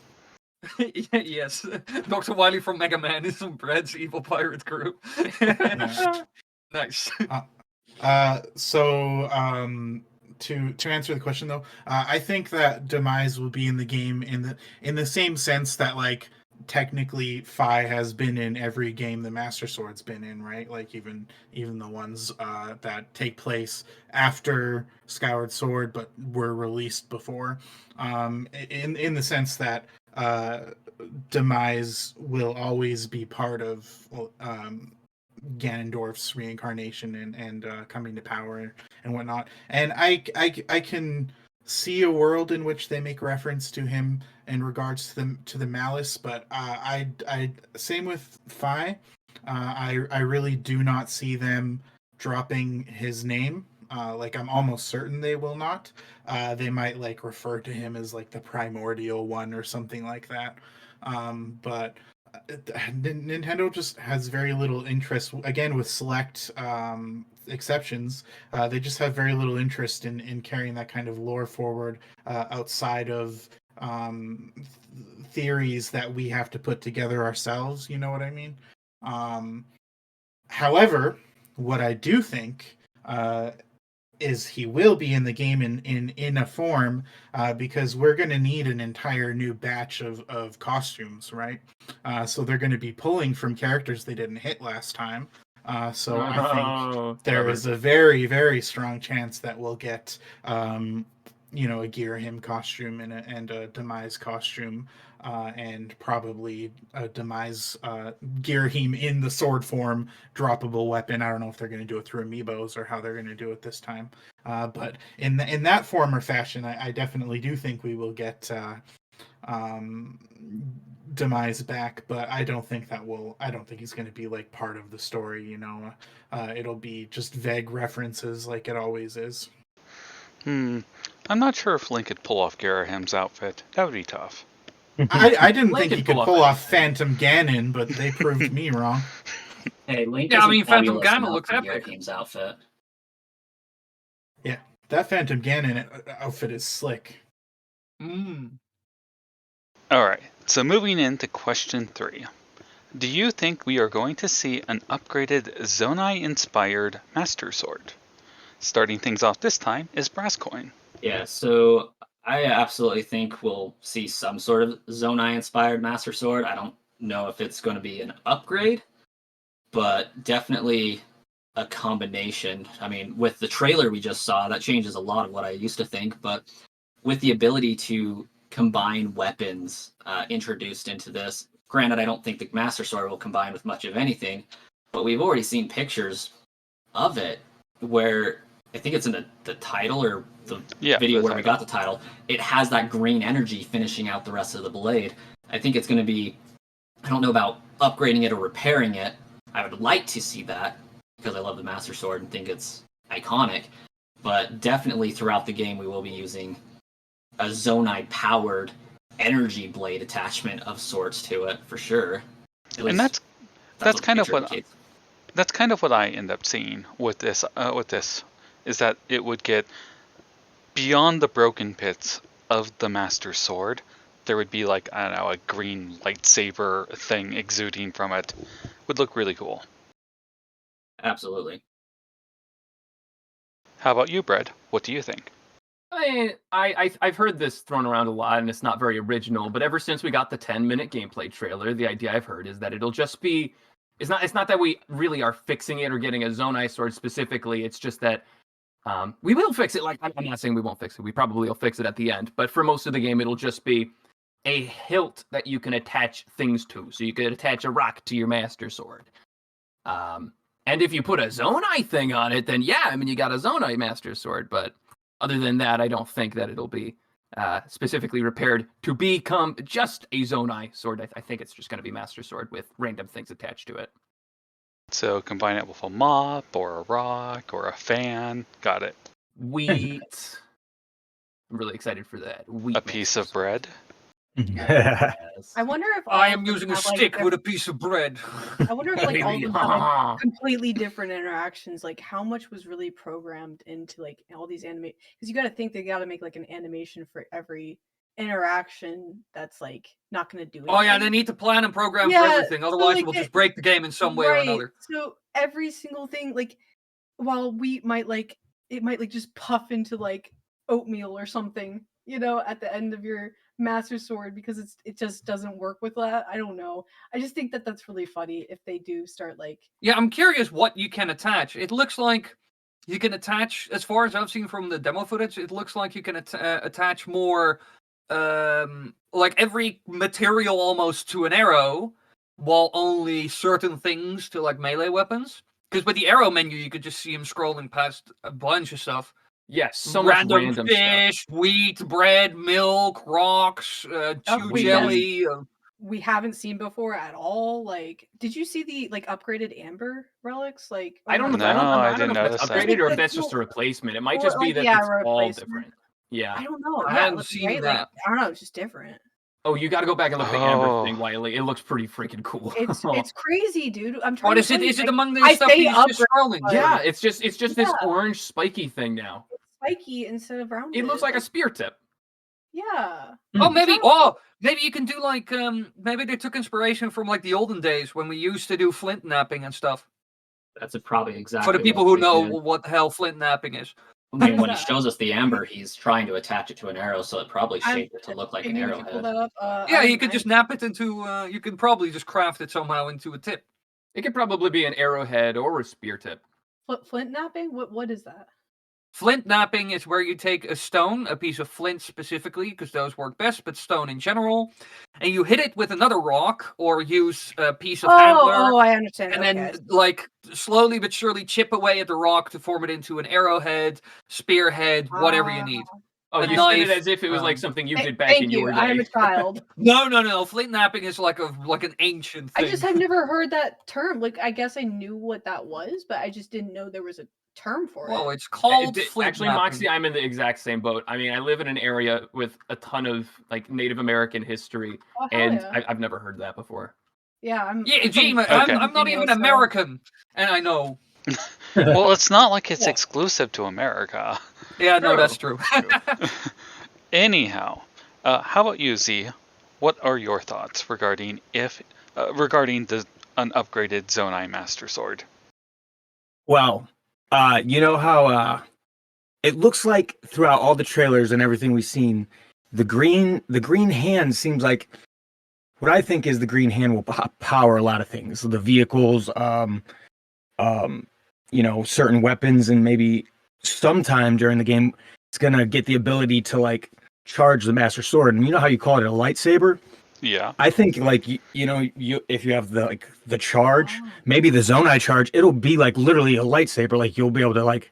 Yes. Dr. Wily from Mega Man is on Brad's evil pirate crew. Nice. To answer the question though, I think that Demise will be in the game in the same sense that like technically Fi has been in every game the Master Sword's been in, right? Like even the ones that take place after Skyward Sword but were released before. In the sense that Demise will always be part of Ganondorf's reincarnation and coming to power and whatnot. And I can see a world in which they make reference to him in regards to the malice, but I same with Fi. I really do not see them dropping his name. Like I'm almost certain they will not. They might like refer to him as like the primordial one or something like that. But Nintendo just has very little interest. Again, with select exceptions, they just have very little interest in carrying that kind of lore forward outside of theories that we have to put together ourselves. You know what I mean? However, what I do think is he will be in the game in a form because we're going to need an entire new batch of costumes, right? So they're going to be pulling from characters they didn't hit last time. So I think there is a very, very strong chance that we'll get a Girahim costume and a Demise costume, and probably a Demise Girahim in the sword form droppable weapon. I don't know if they're going to do it through amiibos or how they're going to do it this time. But in that form or fashion, I definitely do think we will get Demise back, but I don't think he's going to be like part of the story. It'll be just vague references like it always is. I'm not sure if Link could pull off Girahim's outfit. That would be tough. I didn't think he could pull pull off off Phantom Ganon, but they proved me wrong. Hey, Link. Yeah, I mean, Phantom fabulous Ganon enough looks for epic. Girahim's outfit. Yeah, that Phantom Ganon outfit is slick. Alright, so moving into question 3. Do you think we are going to see an upgraded Zonai-inspired Master Sword? Starting things off this time is Brasscoin. Yeah, so I absolutely think we'll see some sort of Zonai-inspired Master Sword. I don't know if it's going to be an upgrade, but definitely a combination. I mean, with the trailer we just saw, that changes a lot of what I used to think, but with the ability to combine weapons introduced into this, granted, I don't think the Master Sword will combine with much of anything, but we've already seen pictures of it where I think it's in the title or the video where we got the title. It has that green energy finishing out the rest of the blade. I think it's going to be, I don't know about upgrading it or repairing it. I would like to see that because I love the Master Sword and think it's iconic. But definitely throughout the game we will be using a Zonai powered energy blade attachment of sorts to it for sure. And that's kind of what I end up seeing with this is that it would get beyond the broken pits of the Master Sword. There would be like, I don't know, a green lightsaber thing exuding from it. Would look really cool. Absolutely. How about you, Brett? What do you think? I've heard this thrown around a lot, and it's not very original. But ever since we got the 10-minute gameplay trailer, the idea I've heard is that it'll just be. It's not that we really are fixing it or getting a Zonai sword specifically. It's just that we will fix it. Like, I'm not saying we won't fix it. We probably will fix it at the end. But for most of the game, it'll just be a hilt that you can attach things to. So you could attach a rock to your Master Sword. And if you put a Zonai thing on it, then yeah, I mean, you got a Zonai Master Sword. But other than that, I don't think that it'll be specifically repaired to become just a Zonai sword. I think it's just going to be Master Sword with random things attached to it. So combine it with a mop or a rock or a fan. Got it. Wheat. I'm really excited for that. Wheat A piece of bread. Yes. I wonder if I all am of them using a have, like, stick their- with a piece of bread. I wonder if like all of them have like, completely different interactions. Like how much was really programmed into like all these anime? Because you got to think they got to make like an animation for every interaction that's like not going to do anything. Oh yeah, they need to plan and program for Yeah, everything. so, Otherwise, like, we'll just break the game in some way or another. So every single thing, like while wheat might like it might like just puff into like oatmeal or something, you know, at the end of your Master Sword because it just doesn't work with that. I don't know. I just think that that's really funny if they do start like. Yeah, I'm curious what you can attach. It looks like you can attach, as far as I've seen from the demo footage, it looks like you can attach more, like every material almost to an arrow, while only certain things to like melee weapons. Because with the arrow menu, you could just see him scrolling past a bunch of stuff. Yes, so much random fish, stuff. wheat, bread, milk, rocks, chew jelly. We haven't seen before at all. Like, did you see the like upgraded amber relics? Like, I don't know. No, I I don't know didn't if that's notice that. upgraded or if that's just a replacement. It might Or, just be like, that yeah, it's a all replacement. different. Yeah. I don't know. I Yeah, haven't look, seen right? that. Like, I don't know. It's just different. Oh, you got to go back and look at the amber Oh. thing, Wily. It looks pretty freaking cool. It's crazy, dude. I'm trying. What is to it? tell you, Is it like, among the I stuff say he's just scrolling? Yeah, it's just this Yeah. orange spiky thing now. It's spiky instead of rounded. It looks like a spear tip. Yeah. Oh, maybe. Exactly. Oh, maybe you can do like maybe they took inspiration from like the olden days when we used to do flint napping and stuff. That's probably exactly For the people what who we know did. what the hell flint napping is. I mean, when he that? shows us the amber, he's trying to attach it to an arrow, so it probably shaped it to look like an Jamie, would you pull arrowhead. that up? Yeah, you could just nap it into. You could probably just craft it somehow into a tip. It could probably be an arrowhead or a spear tip. Flint napping. What is that? Flint napping is where you take a stone, a piece of flint specifically, because those work best, but stone in general, and you hit it with another rock or use a piece of antler. Oh, I understand. And Okay. then, like, slowly but surely chip away at the rock to form it into an arrowhead, spearhead, whatever you need. Oh, A you knife, said it as if it was like something you did back Thank in you. your day. I am a child. No. Flint napping is like an ancient thing. I just have never heard that term. Like, I guess I knew what that was, but I just didn't know there was a term for it. Well, it's called flint Actually, napping. Moxie, I'm in the exact same boat. I mean, I live in an area with a ton of like Native American history, Oh, hell and yeah. I've never heard that before. Yeah, I'm. Yeah, I'm gee, from I'm not Virginia, even so- American, and I know. Well, it's not like it's Yeah. exclusive to America. Yeah, no, True. that's true. Anyhow, how about you, Z? What are your thoughts regarding regarding an upgraded Zonai Master Sword? Well, you know how it looks like throughout all the trailers and everything we've seen, the green hand seems like what I think is the green hand will power a lot of things. So the vehicles, you know, certain weapons, and maybe sometime during the game, it's gonna get the ability to like charge the Master Sword. And you know how you call it a lightsaber? Yeah. I think like you know if you have the charge, maybe the Zonai charge, it'll be like literally a lightsaber. Like you'll be able to like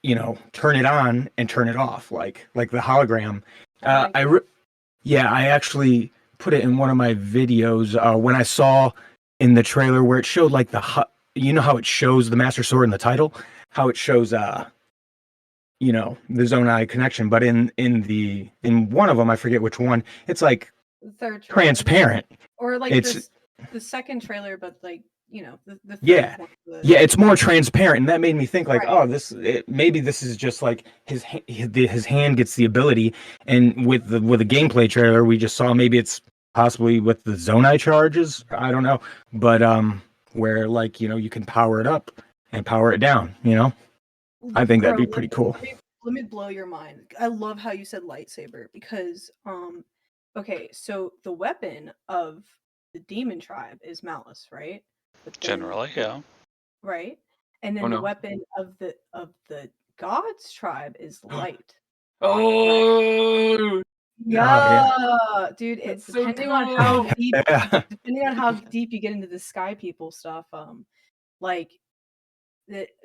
you know, turn it on and turn it off like the hologram. I actually put it in one of my videos when I saw in the trailer where it showed like you know how it shows the Master Sword in the title, how it shows you know, the Zonai connection, but in one of them, I forget which one, it's like The third trailer. transparent. Or like It's- the second trailer, but like the third Yeah. one. Yeah, it's more transparent, and that made me think like, Right. oh, maybe this is just like his hand gets the ability, and with the gameplay trailer we just saw, maybe it's possibly with the Zonai charges. I don't know, but where like you can power it up and power it down. I think that'd Bro, be pretty cool. let me blow your mind. I love how you said lightsaber because okay, so the weapon of the demon tribe is malice, right? But then Generally, yeah. right? And then Oh, the no. weapon of the gods tribe is light. Oh, Yeah, dude, that's it so depending on how cool. deep Yeah. depending on how deep you get into the sky people stuff, like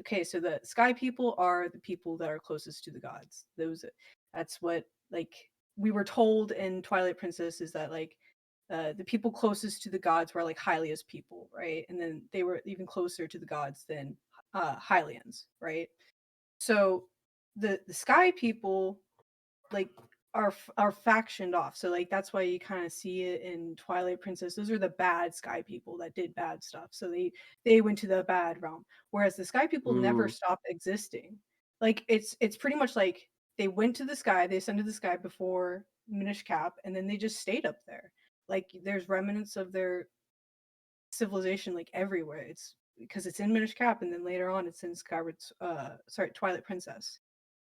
okay, so the sky people are the people that are closest to the gods. That's what like we were told in Twilight Princess is that like the people closest to the gods were like Hylia's people, right? And then they were even closer to the gods than Hylians, right? So the sky people like are factioned off. So like that's why you kind of see it in Twilight Princess. Those are the bad sky people that did bad stuff. So they went to the bad realm. Whereas the sky people never Ooh. stopped existing. Like it's pretty much like they went to the sky, they ascended the sky before Minish Cap, and then they just stayed up there. Like there's remnants of their civilization like everywhere. It's because it's in Minish Cap, and then later on it's in Twilight Princess.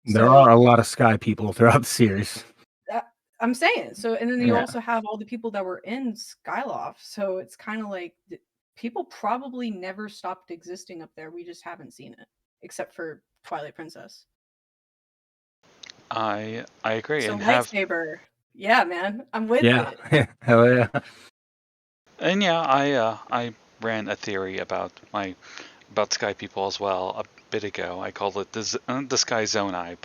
There So are a lot of sky people throughout the series. I'm saying so, and then you Yeah. also have all the people that were in Skyloft. So it's kind of like people probably never stopped existing up there. We just haven't seen it, except for Twilight Princess. I agree. So And lightsaber, yeah, man, I'm with Yeah. it. Hell yeah. I ran a theory about sky people as well a bit ago. I called it the sky Zonai,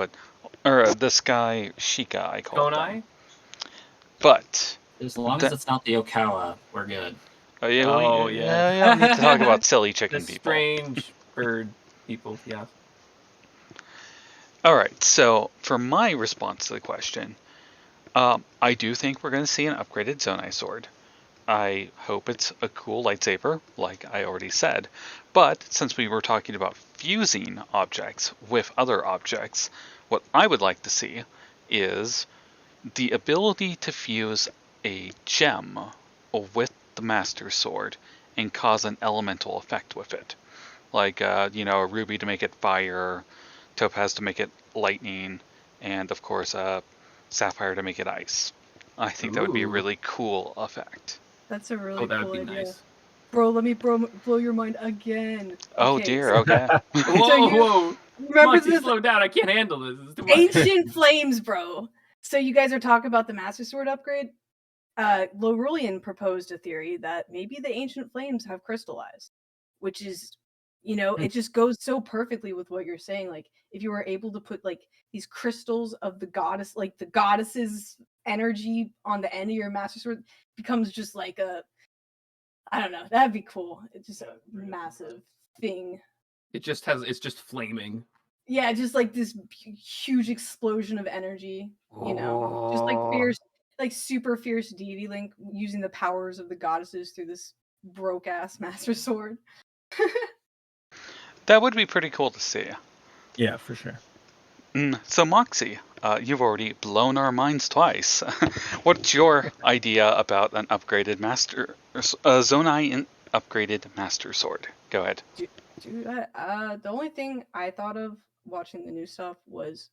or the sky Sheikah. I called Zonai? them. But As long as it's not the Okawa, we're good. yeah, we need to talk about silly chicken The people. strange bird people, yeah. All right, so for my response to the question, I do think we're going to see an upgraded Zonai sword. I hope it's a cool lightsaber, like I already said. But since we were talking about fusing objects with other objects, what I would like to see is the ability to fuse a gem with the Master Sword and cause an elemental effect with it. Like, a ruby to make it fire, topaz to make it lightning, and of course, sapphire to make it ice. I think that would be a Ooh. really cool effect. That's a really that cool would be idea. nice. Bro, let me blow your mind again. Oh Okay, dear, so okay. Whoa! remember Moxie, this slow down. I can't handle this. It's too much. Ancient Flames, bro. So you guys are talking about the Master Sword upgrade? Lorulian proposed a theory that maybe the Ancient Flames have crystallized, which is, it just goes so perfectly with what you're saying. Like, if you were able to put like these crystals of the goddess, like the goddess's energy on the end of your Master Sword, becomes just like I don't know, that'd be cool. It's just a massive thing. It's just flaming. Yeah, just like this huge explosion of energy, just like fierce, like super fierce deity Link using the powers of the goddesses through this broke ass Master Sword. That would be pretty cool to see. Yeah, for sure. So Moxie, you've already blown our minds twice. What's your idea about an upgraded Zonai and upgraded Master Sword? Go ahead. Dude, the only thing I thought of watching the new stuff was,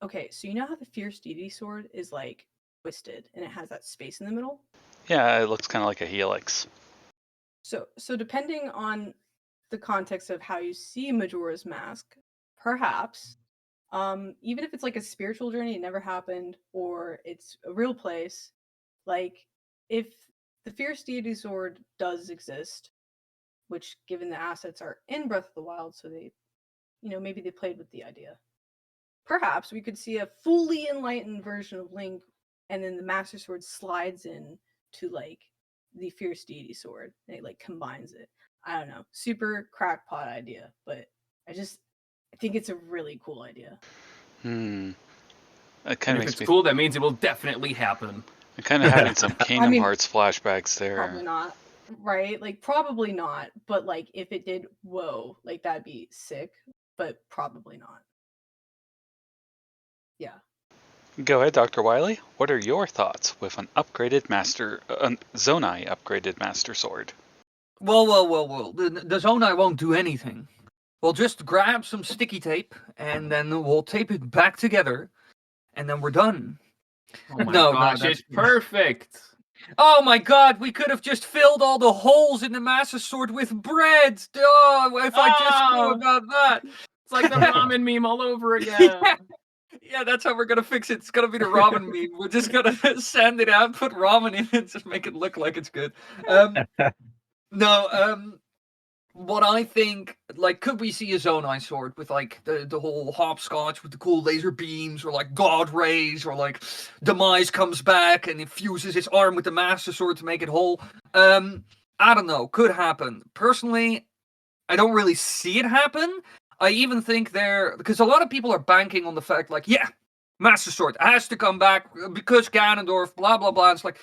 okay, so you know how the Fierce Deity sword is like twisted and it has that space in the middle? Yeah, it looks kind of like a helix. So depending on the context of how you see Majora's Mask, perhaps, even if it's like a spiritual journey, it never happened, or it's a real place, like if the Fierce Deity sword does exist, which given the assets are in Breath of the Wild, so they, maybe they played with the idea. Perhaps we could see a fully enlightened version of Link, and then the Master Sword slides in to like the Fierce Deity sword, and it like combines it. I don't know, super crackpot idea, but I think it's a really cool idea. It kind of If makes it's me cool, that means it will definitely happen. I'm kind of having some Kingdom Hearts flashbacks there. Probably not. right? Like probably not, but like if it did, whoa, like that'd be sick, but probably not. Yeah. Go ahead, Dr. Wily. What are your thoughts with an upgraded Zonai upgraded Master Sword? Well. The Zonai won't do anything. We'll just grab some sticky tape and then we'll tape it back together, and then we're done. Oh my No, gosh, that's- it's perfect. Oh my god, we could have just filled all the holes in the Master Sword with bread. Oh, if I just knew about that. It's like the ramen meme all over again. Yeah, that's how we're gonna fix it. It's gonna be the ramen meme. We're just gonna sand it out, put ramen in it, just make it look like it's good. What I think, like, could we see a Zonai sword with like the whole hopscotch with the cool laser beams, or like God rays, or like Demise comes back and infuses his arm with the Master Sword to make it whole? I don't know. Could happen. Personally, I don't really see it happen. I even think because a lot of people are banking on the fact, like, yeah, Master Sword has to come back because Ganondorf, blah blah blah. It's like,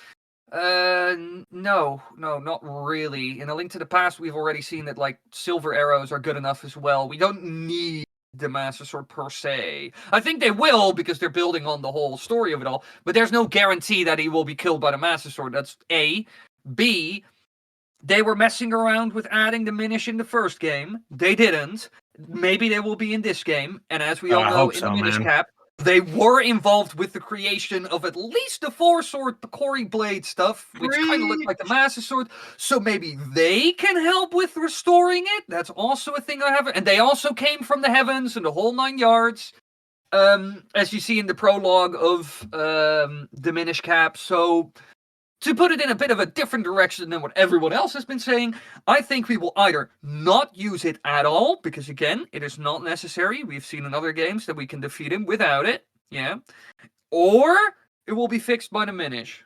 no, not really. In A Link to the Past, we've already seen that like silver arrows are good enough as well. We don't need the Master Sword per se. I think they will because they're building on the whole story of it all. But there's no guarantee that he will be killed by the Master Sword. That's A. B. They were messing around with adding the Minish in the first game. They didn't. Maybe they will be in this game. And as we all I know, hope in so, the Minish man. cap, they were involved with the creation of at least the 4-sword Picori blade stuff, which kind of looked like the Master Sword. So maybe they can help with restoring it. That's also a thing I have. And they also came from the heavens and the whole 9 yards, as you see in the prologue of the Minish cap. So to put it in a bit of a different direction than what everyone else has been saying, I think we will either not use it at all, because again, it is not necessary. We've seen in other games that we can defeat him without it, yeah. Or it will be fixed by the Minish.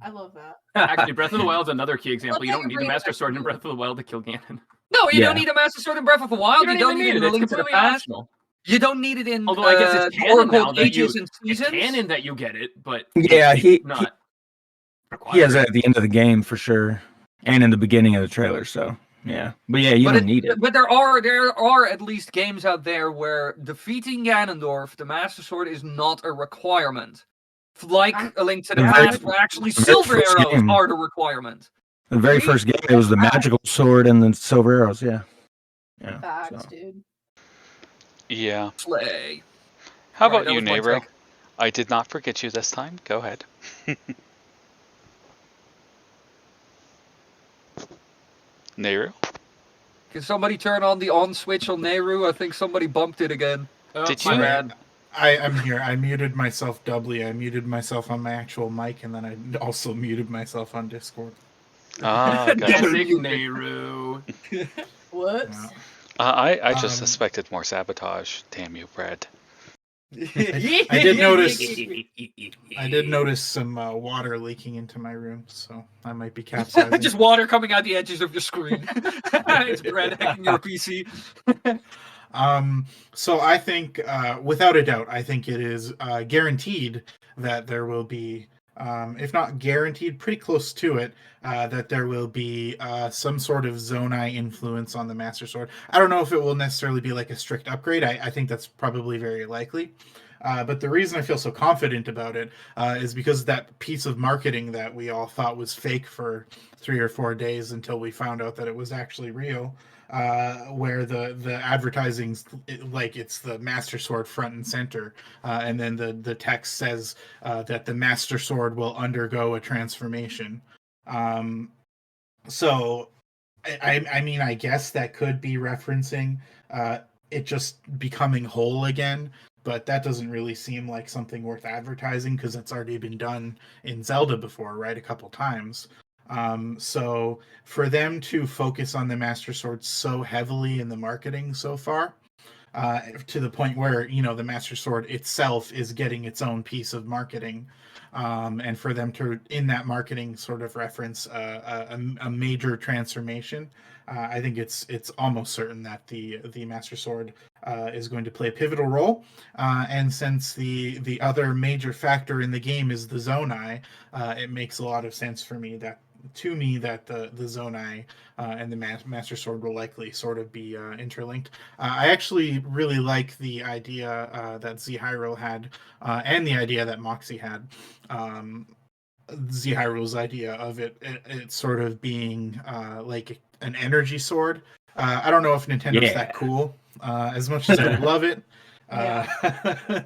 I love that. Actually, Breath of the Wild is another key example. You Well, don't need the Master Sword in Breath of the Wild to kill Ganon. No, you Yeah. don't need a Master Sword in Breath of the Wild. You don't even need need it. in A It's Link to the completely Past. optional. You don't need it in Although I guess it's canon now Oracle that you, Ages and it's Seasons. canon that you get it, but Yeah, it's not required. He has it at the end of the game for sure, and in the beginning of the trailer. So yeah, but yeah, you don't need it. But there are at least games out there where defeating Ganondorf, the Master Sword, is not a requirement. Like A Link to the Past, where actually silver arrows are the requirement. The very first game, it was the magical sword and the silver arrows. Yeah. Facts, dude. Yeah. Slay. How Right, about that you, was my Nayru? take. I did not forget you this time. Go ahead. Nayru? Can somebody turn on the on switch on Nayru? I think somebody bumped it again. Oh, Did my you- bad. I'm here. I muted myself doubly. I muted myself on my actual mic, and then I also muted myself on Discord. Ah, gotcha. Classic Nayru. Whoops. Yeah. I just Um, suspected more sabotage. Damn you, Brad. I did notice. I did notice some water leaking into my room, so I might be capsizing. Just water coming out the edges of your screen. It's Brad hacking your PC. So I think, without a doubt, I think it is guaranteed that there will be, if not guaranteed, pretty close to it, that there will be some sort of Zonai influence on the Master Sword. I don't know if it will necessarily be like a strict upgrade. I think that's probably very likely. But the reason I feel so confident about it is because that piece of marketing that we all thought was fake for 3 or 4 days until we found out that it was actually real, where the advertising's like it's the Master Sword front and center, and then the text says that the Master Sword will undergo a transformation. So I mean, I guess that could be referencing it just becoming whole again, but that doesn't really seem like something worth advertising because it's already been done in Zelda before, right? A couple times. So for them to focus on the Master Sword so heavily in the marketing so far, to the point where, you know, the Master Sword itself is getting its own piece of marketing, and for them to, in that marketing, sort of reference a major transformation, I think it's almost certain that the Master Sword is going to play a pivotal role. And since the other major factor in the game is the Zonai, it makes a lot of sense for me that to me that the Zonai and the Master Sword will likely sort of be interlinked. I actually really like the idea that Z Hyrule had, and the idea that Moxie had. Z Hyrule's idea of it sort of being like an energy sword. I don't know if Nintendo's that cool. As much as I would love it,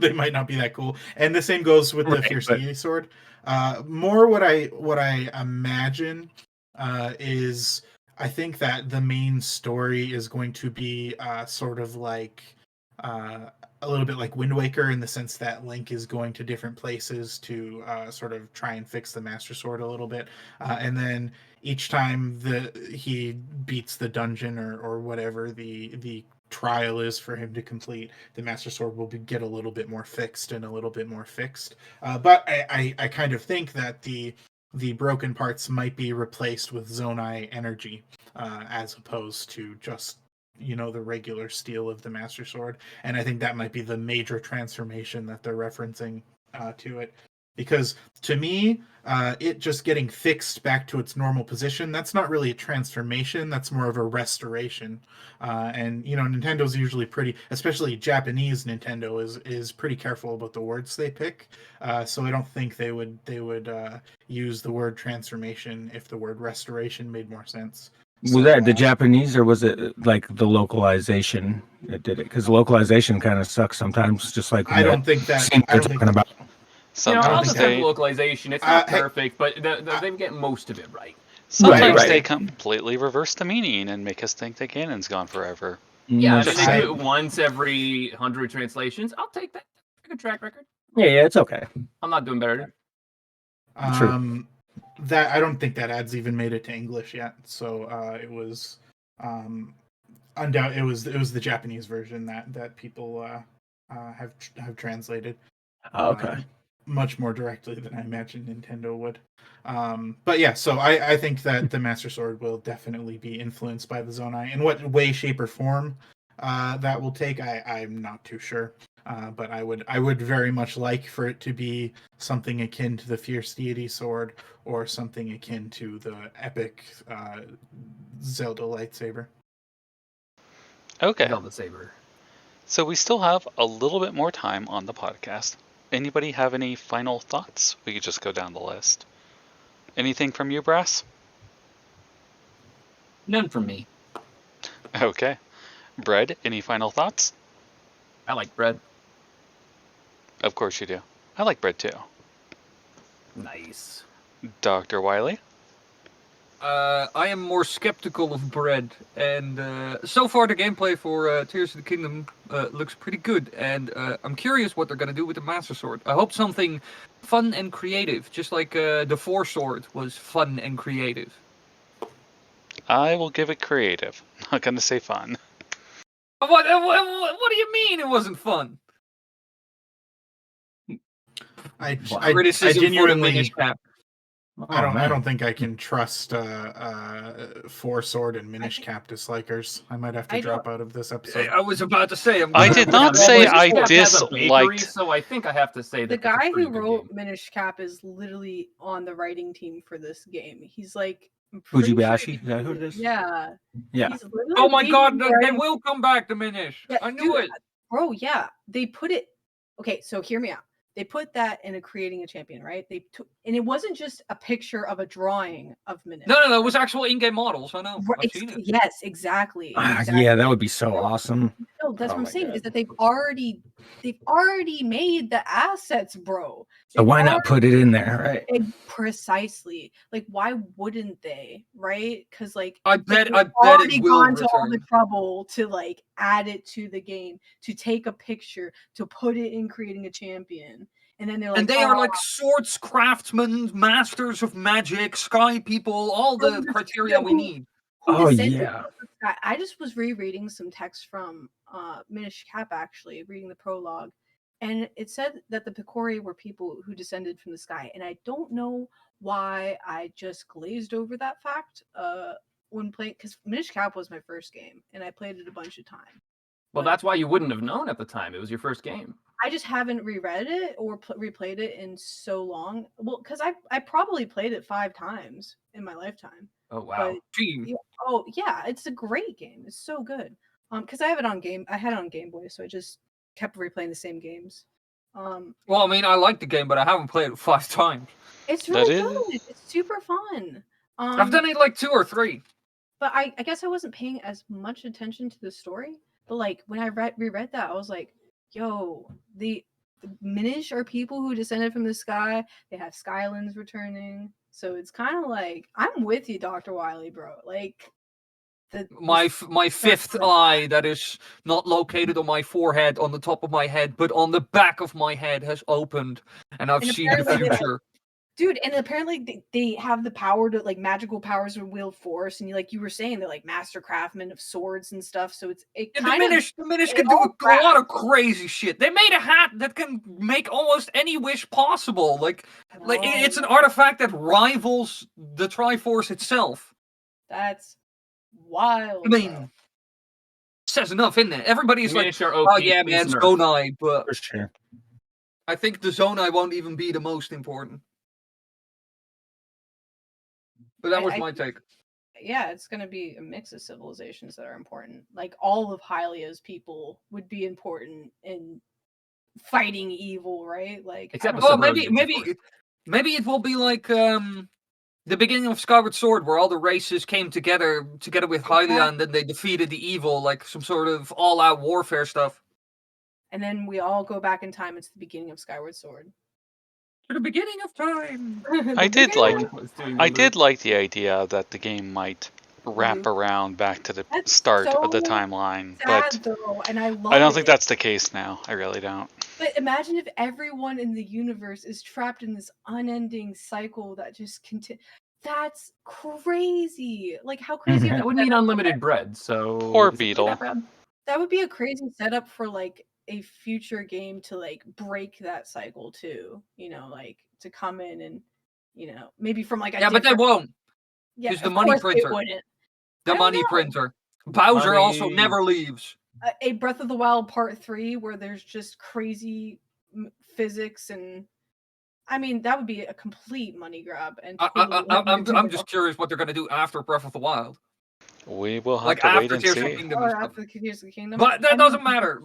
they might not be that cool. And the same goes with the Fierce Deity sword. More what I imagine is I think that the main story is going to be sort of like a little bit like Wind Waker in the sense that Link is going to different places to sort of try and fix the Master Sword a little bit, and then each time he beats the dungeon or whatever the trial is for him to complete, the Master Sword will get a little bit more fixed and a little bit more fixed. But I kind of think that the broken parts might be replaced with Zonai energy as opposed to just the regular steel of the Master Sword. And I think that might be the major transformation that they're referencing to it. Because to me, it just getting fixed back to its normal position, that's not really a transformation, that's more of a restoration. And Nintendo's usually pretty, especially Japanese Nintendo is pretty careful about the words they pick. So I don't think they would use the word transformation if the word restoration made more sense. Was that the Japanese, or was it like the localization that did it? Because localization kind of sucks sometimes, just like I don't think that. I don't think about. Sometimes they localization. It's not perfect, but they get most of it right. Sometimes they completely reverse the meaning and make us think the canon's gone forever. Yeah, they do it once every 100 translations. I'll take that. Good track record. Yeah, it's okay. I'm not doing better. True. That I don't think that ad's even made it to English yet. So it was undoubtedly it was the Japanese version that people have translated. Okay. Much more directly than I imagined Nintendo would. But yeah, so I think that the Master Sword will definitely be influenced by the Zonai. In what way, shape, or form that will take, I'm not too sure. But I would very much like for it to be something akin to the Fierce Deity Sword or something akin to the epic Zelda lightsaber. Okay. Zelda saber. So we still have a little bit more time on the podcast. Anybody have any final thoughts? We could just go down the list. Anything from you, Brass? None from me. Okay. Bread, any final thoughts? I like bread. Of course you do. I like bread too. Nice. Dr. Wily? I am more skeptical of bread, and so far the gameplay for Tears of the Kingdom looks pretty good, and I'm curious what they're going to do with the Master Sword. I hope something fun and creative, just like the Four Sword was fun and creative. I will give it creative. Not going to say fun. What do you mean it wasn't fun? Criticism for the Minish Cap. I don't think I can trust Four Sword and Minish Cap dislikers. I might have to drop out of this episode. I was about to say. I did not say I disliked. So I think I have to say that the guy who wrote Minish Cap is literally on the writing team for this game. He's like Fujibashi, is that who it is? Yeah. Yeah. Oh my God, they will come back to Minish. Yeah, I knew it. Bro, yeah. They put it. Okay, so hear me out. They put that in creating a champion, right? They took, and it wasn't just a picture of a drawing of Minish. No, it was actual in-game models. I know. I've seen it. Yes, exactly. Yeah, that would be so awesome. No, that's what I'm saying is that they've already made the assets, bro. So why not put it in there, right? Precisely. Like, why wouldn't they, right? Because like I bet it will gone to all the trouble to like add it to the game, to take a picture, to put it in creating a champion. And then they're like, and they are like swords craftsmen, masters of magic, sky people, all the criteria we need. Oh yeah. I just was rereading some text from Minish Cap, actually reading the prologue, and it said that the Picori were people who descended from the sky, and I don't know why I just glazed over that fact when playing, because Minish Cap was my first game and I played it a bunch of times. Well, that's why you wouldn't have known at the time. It was your first game. I just haven't reread it or replayed it in so long. Well, because I probably played it 5 times in my lifetime. Oh wow. But Gee. oh yeah, it's a great game. It's so good. Because I had it on Game Boy, so I just kept replaying the same games. Well, I mean, I like the game, but I haven't played it 5 times. It's That really is- good. It's super fun. I've done it like 2 or 3. But I guess I wasn't paying as much attention to the story. But like when I reread that, I was like, yo, the Minish are people who descended from the sky. They have Skylands returning. So it's kind of like, I'm with you, Dr. Wily, bro. Like, My fifth eye that is not located on my forehead, on the top of my head, but on the back of my head has opened, and I've And seen the apparently they, future. dude, and apparently they have the power to, like, magical powers of wield force, and you were saying they're like master craftsmen of swords and stuff. So it Yeah, kind of the Minish it can do all a lot of crazy shit. They made a hat that can make almost any wish possible. It's an artifact that rivals the Triforce itself. That's wild. I mean, says enough, isn't it? Everybody's like, Minish are oh OP, yeah, please man, nerf. Zonai, but For sure. I think the Zonai won't even be the most important. But that was my take. Yeah, it's going to be a mix of civilizations that are important. Like, all of Hylia's people would be important in fighting evil, right? Like, Except I for don't know. maybe it will be like the beginning of Skyward Sword, where all the races came together with Hylia, and then they defeated the evil, like some sort of all-out warfare stuff. And then we all go back in time. It's the beginning of Skyward Sword. To the beginning of time. I did like like the idea that the game might wrap Loop. around back to the That's start of the so timeline, sad, but though, and I love I don't think it. that's the case now. I really don't. But imagine if everyone in the universe is trapped in this unending cycle that just continues. That's crazy. Like, how crazy of That a would mean setup unlimited bread, so Poor is it really Beetle. that bad? that would be a crazy setup for, like, a future game to, like, break that cycle too. Like, to come in and, maybe from, like, a Yeah, but they different. won't. Yeah, It's the of money course printer. they wouldn't. The I don't money know. printer. Bowser also Money. never leaves. A Breath of the Wild Part 3 where there's just crazy physics, and I mean that would be a complete money grab. And I'm just curious what they're gonna do after Breath of the Wild. We will have Like to wait after and Tears of the see. Kingdom. or after the Tears of the Kingdom. But that doesn't matter.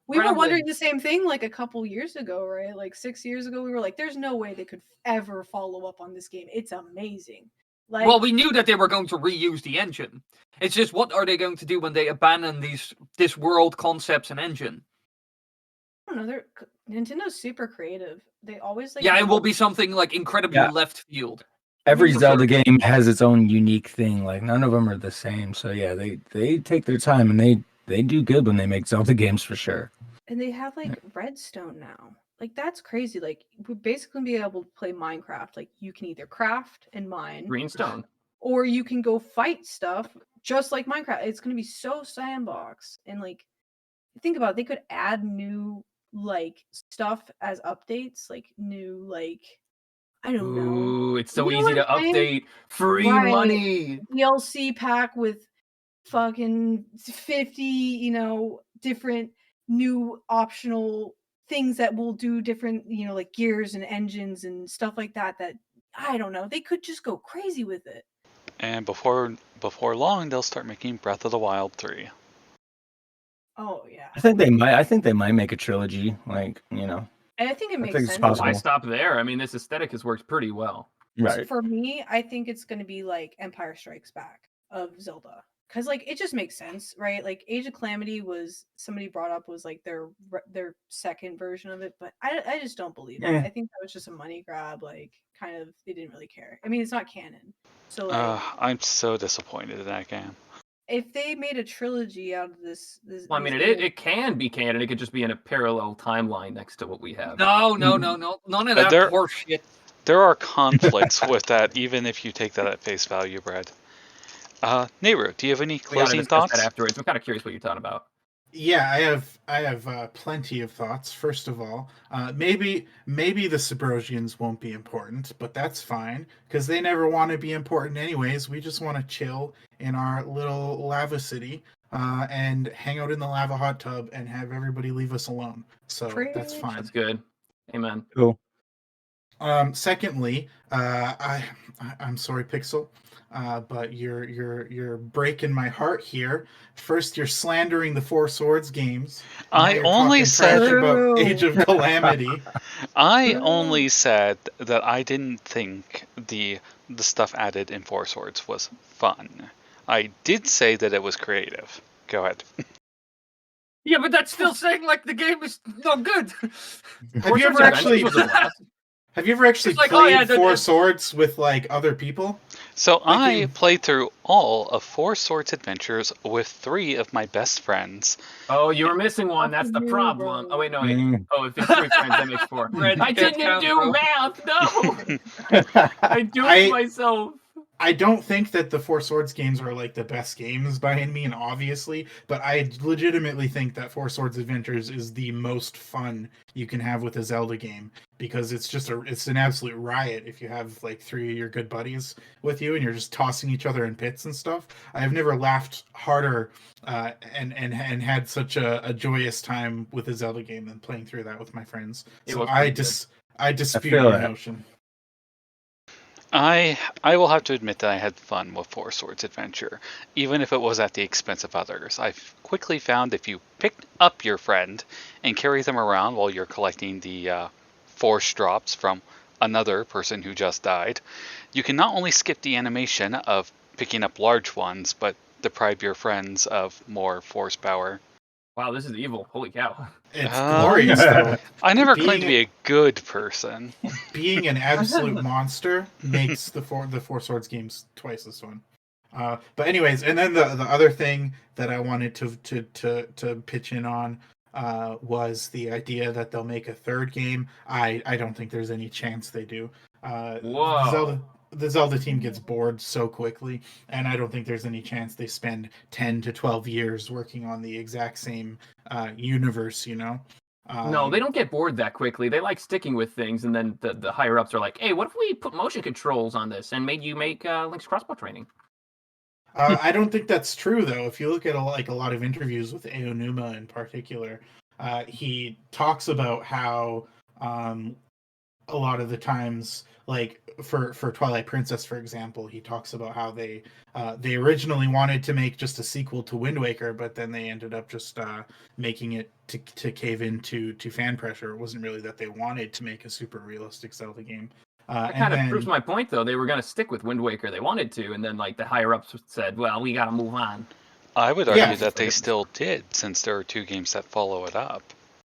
We were Rambling. wondering the same thing like a couple years ago, right? Like 6 years ago, we were like, "There's no way they could ever follow up on this game. It's amazing." Like, Well, we knew that they were going to reuse the engine. It's just, what are they going to do when they abandon this world concepts and engine? I don't know. Nintendo's super creative. They always like. Yeah, it will be something like incredibly left field. Every For Zelda sure. game has its own unique thing. Like, none of them are the same. So yeah, they take their time, and they do good when they make Zelda games for sure. And they have like Redstone now. Like, that's crazy. Like, we're basically be able to play Minecraft. Like, you can either craft and mine, Greenstone. or you can go fight stuff just like Minecraft. It's gonna be so sandbox. And like, think about it, they could add new like stuff as updates, like new like I don't know. Ooh, it's so You know easy what to I'm saying? update. Free Right. money. DLC pack with fucking 50, different new optional things that will do different, like gears and engines and stuff like that. That I don't know. They could just go crazy with it. And before long, they'll start making Breath of the Wild 3. Oh yeah. I think they might make a trilogy. Like, And I think it makes think it's sense. possible. Why stop there? I mean, this aesthetic has worked pretty well. right. For me, I think it's going to be like Empire Strikes Back of Zelda. Because, like, it just makes sense, right? Like, Age of Calamity was, somebody brought up, was like their second version of it. But I just don't believe it. Eh. I think that was just a money grab. Like, kind of, they didn't really care. I mean, it's not canon. So, like, I'm so disappointed in that game. if they made a trilogy out of this Well, I mean, it can be canon. It could just be in a parallel timeline next to what we have. No. None of that There- horseshit. There are conflicts with that, even if you take that at face value, Brad. Nayru, do you have any We gotta closing discuss thoughts? that afterwards. I'm kind of curious what you're talking about. Yeah, I have plenty of thoughts. First of all, maybe the Subrosians won't be important, but that's fine because they never want to be important anyways. We just want to chill in our little lava city. and hang out in the lava hot tub and have everybody leave us alone. So that's Preach. fine. That's good. Amen. Cool. Secondly, I'm sorry, Pixel, but you're breaking my heart here. First, you're slandering the Four Swords games. Now I you're only talking said trash about True. Age of Calamity. I only said that I didn't think the stuff added in Four Swords was fun. I did say that it was creative. Go ahead. Yeah, but that's still saying like the game is not good. Have you ever actually? Have you ever actually It's like, played oh, yeah, Four Swords with like other people? So Like I you- played through all of Four Swords Adventures with 3 of my best friends. Oh, you were missing one. That's the You, problem. bro. Oh wait, no. Wait. Mm. Oh, if it's 3 friends, that makes 4. Red, I you can't didn't count, do bro. math. No, I duped I- myself. I don't think that the Four Swords games are like the best games by any means, obviously, but I legitimately think that Four Swords Adventures is the most fun you can have with a Zelda game because it's an absolute riot if you have like 3 of your good buddies with you and you're just tossing each other in pits and stuff. I've never laughed harder and had such a joyous time with a Zelda game than playing through that with my friends. It So was I pretty good. I dispute feel your that. notion. I will have to admit that I had fun with Four Swords Adventure, even if it was at the expense of others. I quickly found if you pick up your friend and carry them around while you're collecting the force drops from another person who just died, you can not only skip the animation of picking up large ones, but deprive your friends of more force power. Wow, this is evil. Holy cow. It's Oh. glorious though. I never Being claimed to be a good person. Being an absolute monster makes the Four Swords games twice as fun. But anyways, and then the other thing that I wanted to pitch in on was the idea that they'll make a third game. I don't think there's any chance they do. Whoa. The Zelda team gets bored so quickly, and I don't think there's any chance they spend 10 to 12 years working on the exact same universe, you know? No, they don't get bored that quickly. They like sticking with things, and then the higher ups are like, "Hey, what if we put motion controls on this and made you make Link's crossbow training?" I don't think that's true, though. If you look at a lot of interviews with Aonuma in particular, he talks about how a lot of the times, like for Twilight Princess, for example, he talks about how they originally wanted to make just a sequel to Wind Waker, but then they ended up just making it to cave into fan pressure. It wasn't really that they wanted to make a super realistic Zelda game. That kind of proves my point, though. They were going to stick with Wind Waker. They wanted to, and then like the higher ups said, "Well, we got to move on." I would argue Yeah. that they still did, since there are 2 games that follow it up.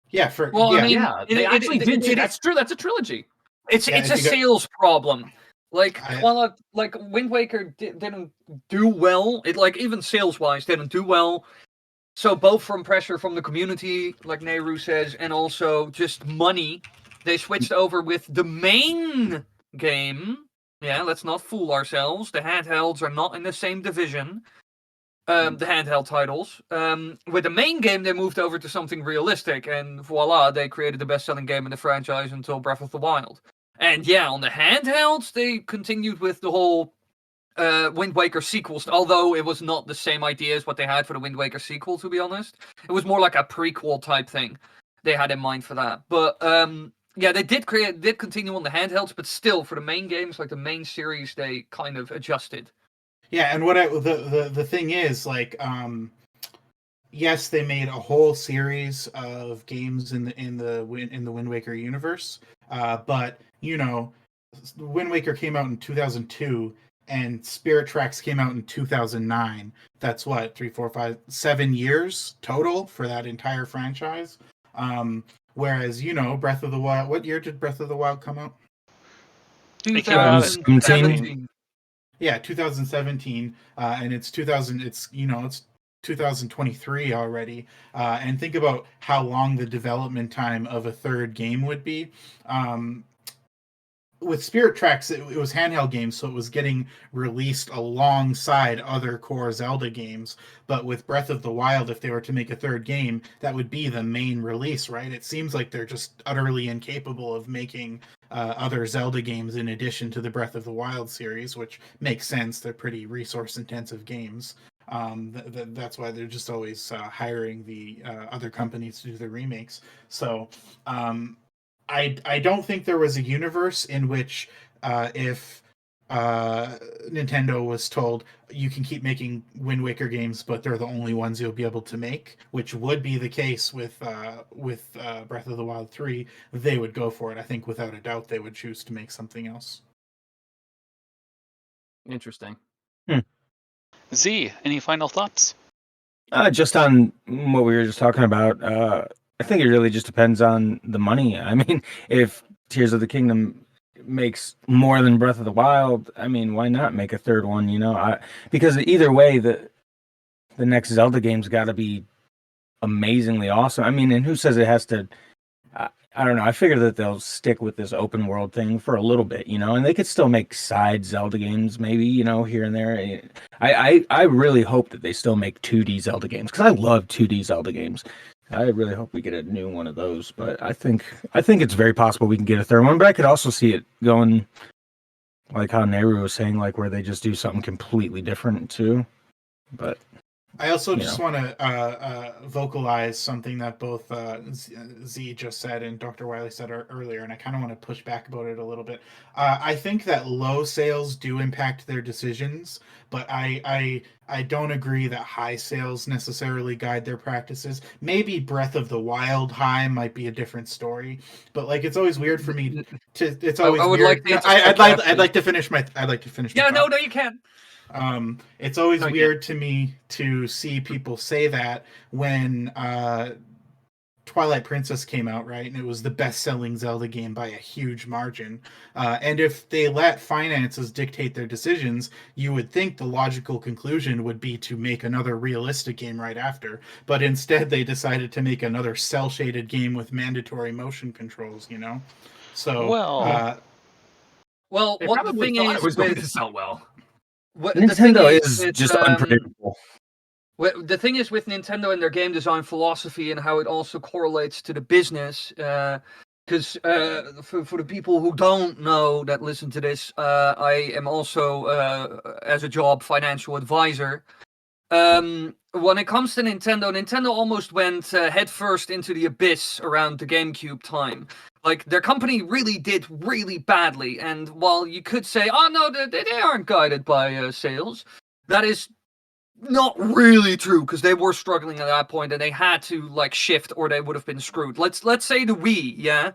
Yeah, Well, yeah. I mean, Yeah, they actually did. That's true. That's a trilogy. It's Yeah, it's if a you got- sales problem. Like I- while like Wind Waker didn't do well, it like even sales wise didn't do well. So both from pressure from the community, like Nayru says, and also just money, they switched over with the main game. Yeah, let's not fool ourselves. The handhelds are not in the same division. The handheld titles. With the main game, they moved over to something realistic, and voila, they created the best-selling game in the franchise until Breath of the Wild. And yeah, on the handhelds, they continued with the whole Wind Waker sequels, although it was not the same idea as what they had for the Wind Waker sequel, to be honest. It was more like a prequel type thing they had in mind for that. But yeah, they did continue on the handhelds, but still, for the main games, like the main series, they kind of adjusted. Yeah, and the thing is, like, yes, they made a whole series of games in the Wind Waker universe, but you know, Wind Waker came out in 2002, and Spirit Tracks came out in 2009. That's what 3, 4, 5, 7 years total for that entire franchise. Whereas you know, Breath of the Wild. What year did Breath of the Wild come out? It came out 2017. Yeah, 2017, and it's 2000. It's 2023 already, and think about how long the development time of a third game would be. With Spirit Tracks, it was handheld games, so it was getting released alongside other core Zelda games. But with Breath of the Wild, if they were to make a third game, that would be the main release, right? It seems like they're just utterly incapable of making other Zelda games in addition to the Breath of the Wild series, which makes sense. They're pretty resource-intensive games. That's why they're just always hiring the other companies to do the remakes. So I don't think there was a universe in which if Nintendo was told you can keep making Wind Waker games, but they're the only ones you'll be able to make, which would be the case with Breath of the Wild 3, they would go for it. I think without a doubt they would choose to make something else. Interesting. Z, any final thoughts? Just on what we were just talking about, I think it really just depends on the money. I mean, if Tears of the Kingdom makes more than Breath of the Wild, I mean, why not make a third one? Because either way, the next Zelda game's got to be amazingly awesome. I mean, and who says it has to? I don't know. I figure that they'll stick with this open world thing for a little bit, and they could still make side Zelda games, maybe, here and there. I really hope that they still make 2D Zelda games, because I love 2D Zelda games. I really hope we get a new one of those, but I think it's very possible we can get a third one. But I could also see it going like how Nayru was saying, like where they just do something completely different too. But I also just want to vocalize something that both Z just said and Dr. Wily said earlier, and I kind of want to push back about it a little bit. I think that low sales do impact their decisions, but I don't agree that high sales necessarily guide their practices. Maybe Breath of the Wild high might be a different story, but like it's always weird for me to. It's always I would weird. like to I'd like to finish my. I'd like to finish. Yeah, my no, you can't. It's always weird to me to see people say that when Twilight Princess came out, right? And it was the best-selling Zelda game by a huge margin. And if they let finances dictate their decisions, you would think the logical conclusion would be to make another realistic game right after. But instead, they decided to make another cel-shaded game with mandatory motion controls, So, Well, Well, They what the probably thing thought is it was going with to sell well. the thing Nintendo is it's, just unpredictable. The thing is with Nintendo and their game design philosophy and how it also correlates to the business, because for the people who don't know that listen to this, I am also, as a job, financial advisor. When it comes to Nintendo almost went headfirst into the abyss around the GameCube time. Like, their company really did really badly, and while you could say, oh no, they aren't guided by sales, that is not really true, because they were struggling at that point and they had to shift or they would have been screwed. Let's say the Wii,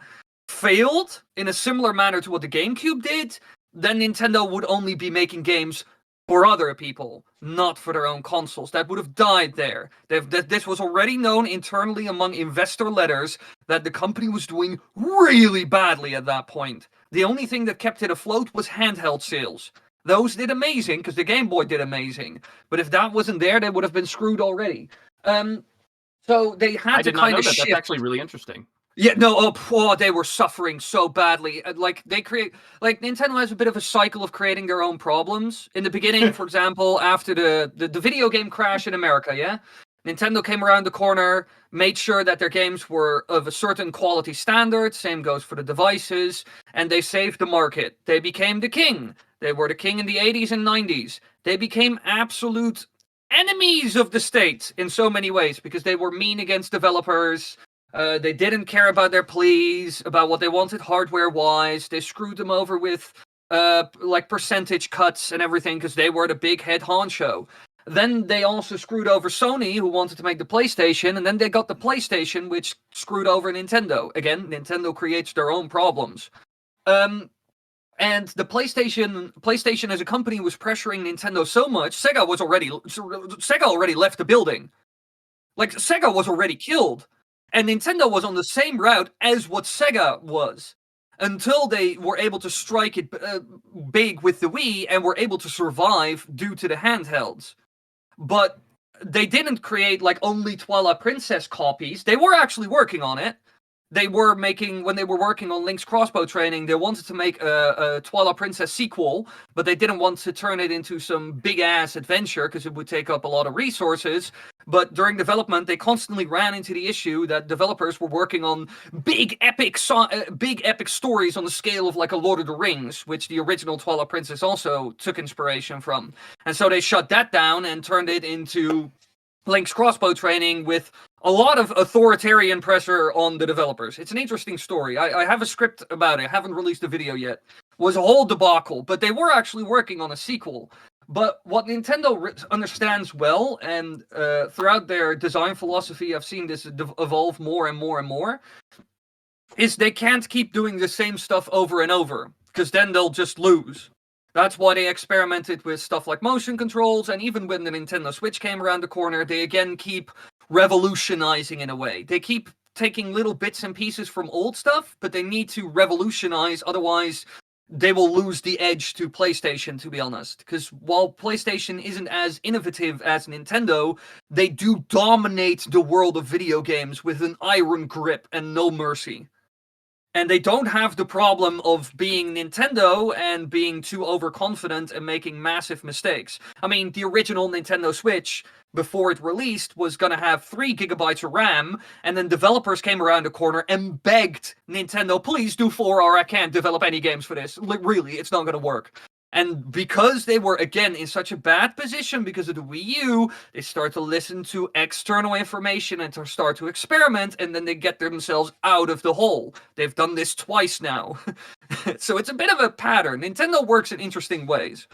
failed in a similar manner to what the GameCube did, then Nintendo would only be making games for other people, not for their own consoles. That would have died there. This was already known internally among investor letters that the company was doing really badly at that point. The only thing that kept it afloat was handheld sales. Those did amazing because the Game Boy did amazing. But if that wasn't there, they would have been screwed already. So they had to kind of shift. That's actually really interesting. Yeah, no, they were suffering so badly. Nintendo has a bit of a cycle of creating their own problems. In the beginning, for example, after the video game crash in America, Nintendo came around the corner, made sure that their games were of a certain quality standard. Same goes for the devices, and they saved the market. They became the king. They were the king in the 80s and 90s. They became absolute enemies of the state in so many ways because they were mean against developers. They didn't care about their pleas, about what they wanted hardware-wise. They screwed them over with percentage cuts and everything because they were the big head honcho. Then they also screwed over Sony, who wanted to make the PlayStation, and then they got the PlayStation, which screwed over Nintendo. Again, Nintendo creates their own problems. And the PlayStation as a company was pressuring Nintendo so much, Sega already left the building. Sega was already killed. And Nintendo was on the same route as what Sega was, until they were able to strike it big with the Wii and were able to survive due to the handhelds. But they didn't create only Twilight Princess copies. They were actually working on it. they were making, when they were working on Link's crossbow training, they wanted to make a Twilight Princess sequel, but they didn't want to turn it into some big-ass adventure because it would take up a lot of resources. But during development, they constantly ran into the issue that developers were working on big epic stories on the scale of like a Lord of the Rings, which the original Twilight Princess also took inspiration from. And so they shut that down and turned it into Link's crossbow training with a lot of authoritarian pressure on the developers. It's an interesting story. I have a script about it. I haven't released a video yet. It was a whole debacle, but they were actually working on a sequel. But what Nintendo understands well, and throughout their design philosophy, I've seen this evolve more and more and more, is they can't keep doing the same stuff over and over, because then they'll just lose. That's why they experimented with stuff like motion controls, and even when the Nintendo Switch came around the corner, they again keep revolutionizing in a way. They keep taking little bits and pieces from old stuff, but they need to revolutionize, otherwise they will lose the edge to PlayStation, to be honest. Because while PlayStation isn't as innovative as Nintendo, they do dominate the world of video games with an iron grip and no mercy. And they don't have the problem of being Nintendo and being too overconfident and making massive mistakes. I mean, the original Nintendo Switch, before it released, was going to have 3 gigabytes of RAM, and then developers came around the corner and begged Nintendo, please do 4 or I can't develop any games for this. Like, really, it's not going to work. And because they were, again, in such a bad position because of the Wii U, they start to listen to external information and to start to experiment, and then they get themselves out of the hole. They've done this twice now. So it's a bit of a pattern. Nintendo works in interesting ways.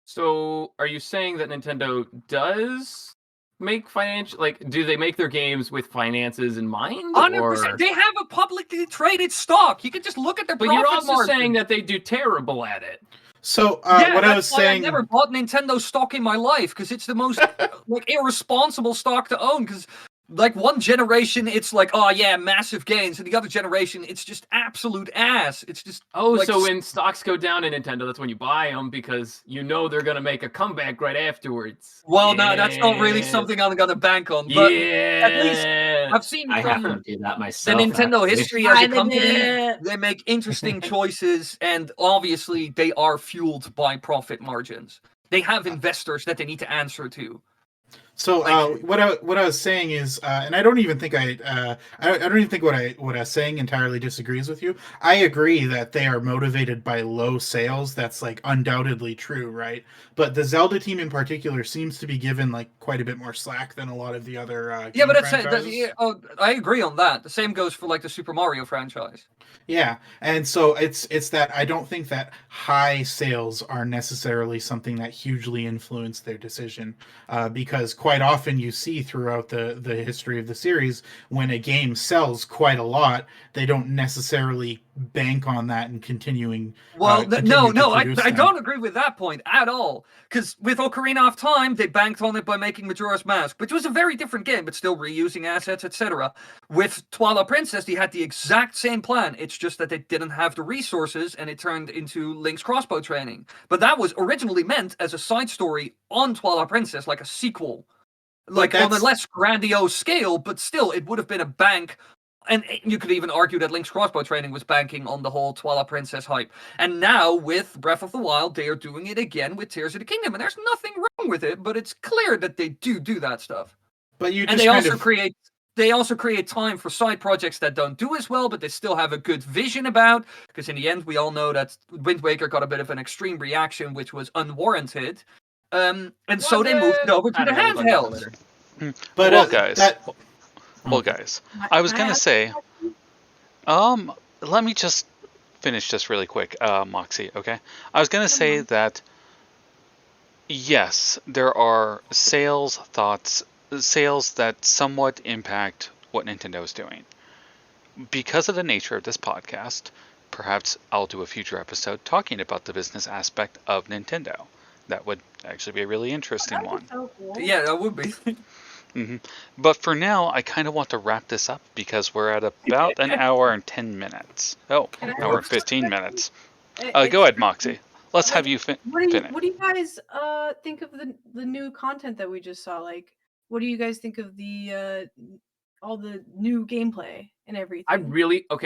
So are you saying that Nintendo does make financial, like, do they make their games with finances in mind? 100%. Or... They have a publicly traded stock. You can just look at their But profit you're also margin. saying that they do terrible at it. So Yeah, what I that's was why saying, I never bought Nintendo stock in my life, because it's the most like irresponsible stock to own. Because like one generation, it's like, oh yeah, massive gains, and the other generation, it's just absolute ass. It's just like, so when stocks go down in Nintendo, that's when you buy them because you know they're gonna make a comeback right afterwards. well, no, that's not really something I'm gonna bank on. But at least I've seen I happen from to do that the myself. Nintendo actually. history as a Buy the company, net. they make interesting choices, and obviously they are fueled by profit margins. They have investors that they need to answer to. So what I was saying is, and I don't even think I don't even think what I was saying entirely disagrees with you. I agree that they are motivated by low sales. That's like undoubtedly true, right? But the Zelda team in particular seems to be given like quite a bit more slack than a lot of the other Yeah, game but franchises. I agree on that. The same goes for like the Super Mario franchise. Yeah, and so it's that I don't think that high sales are necessarily something that hugely influence their decision, because quite often you see throughout the history of the series, when a game sells quite a lot, they don't necessarily bank on that and continuing. Well, continue to I produce them. don't agree with that point at all. Because with Ocarina of Time, they banked on it by making Majora's Mask, which was a very different game, but still reusing assets, etc. With Twilight Princess, they had the exact same plan. It's just that they didn't have the resources, and it turned into Link's crossbow training. But that was originally meant as a side story on Twilight Princess, like a sequel. Like on a less grandiose scale, but still, it would have been a bank. And you could even argue that Link's crossbow training was banking on the whole Twilight Princess hype. And now, with Breath of the Wild, they are doing it again with Tears of the Kingdom. And there's nothing wrong with it, but it's clear that they do that stuff. But you and they also create time for side projects that don't do as well, but they still have a good vision about. Because in the end, we all know that Wind Waker got a bit of an extreme reaction, which was unwarranted. And so they moved it over to the handheld. But well, guys, I was gonna say, let me just finish this really quick, Moxie. Okay, I was gonna say that yes, there are sales that somewhat impact what Nintendo is doing. Because of the nature of this podcast, perhaps I'll do a future episode talking about the business aspect of Nintendo. That would actually be a really interesting one. So cool. Yeah, that would be. Mm-hmm. But for now, I kind of want to wrap this up because we're at about an hour and 10 minutes. Oh, hour and 15 minutes. Go ahead, Moxie. Let's have you finish. What do you guys think of the new content that we just saw? Like, what do you guys think of the all the new gameplay? and everything.